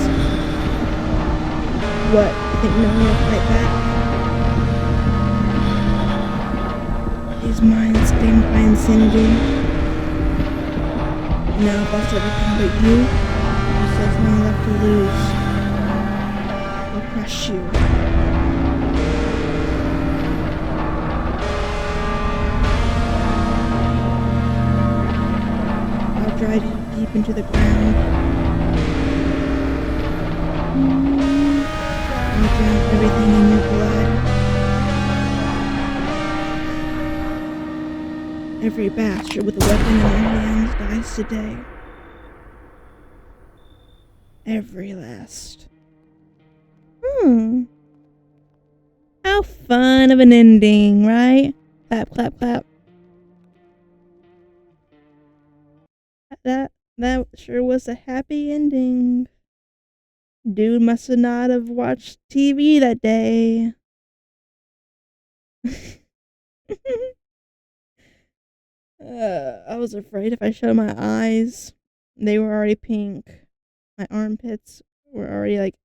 What? You think no one will fight back? His mind stained by insanity. Now lost everything but you. There's nothing left to lose. I'll crush you. I'll drive you deep into the ground. I'll drown everything in your blood. Every bastard with a weapon in their hands dies today. Every last. How fun of an ending, right? Clap, clap, clap. That sure was a happy ending. Dude must have not have watched TV that day. I was afraid if I showed my eyes, they were already pink. My armpits were already like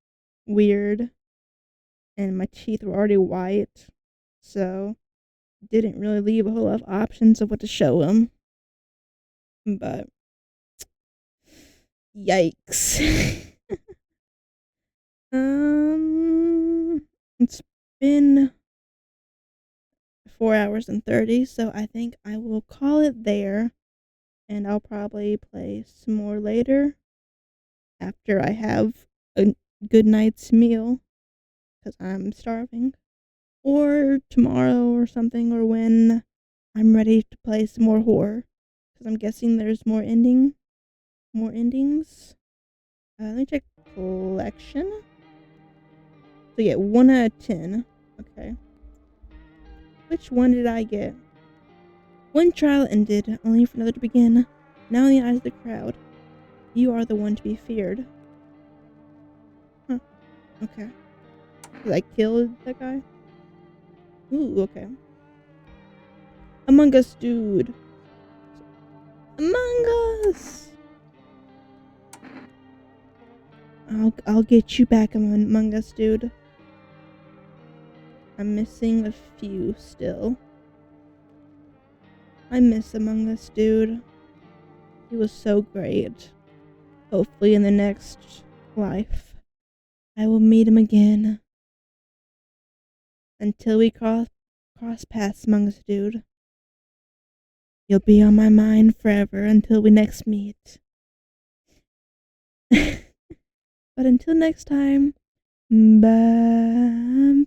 weird, and my teeth were already white. So, didn't really leave a whole lot of options of what to show them. But, yikes. It's been 4 hours and 30, so I think I will call it there, and I'll probably play some more later after I have a good night's meal, because I'm starving, or tomorrow or something, or when I'm ready to play some more horror, because I'm guessing there's more endings. Let me check collection. So yeah, 1 out of 10. Okay. Which one did I get? One trial ended, only for another to begin. Now in the eyes of the crowd, you are the one to be feared. Huh. Okay. Did I kill that guy? Ooh, okay. Among Us, dude. Among Us! I'll get you back, Among Us, dude. I'm missing a few still. I miss Among Us, dude. He was so great. Hopefully in the next life, I will meet him again. Until we cross paths, Among Us, dude. You'll be on my mind forever until we next meet. But until next time, bye.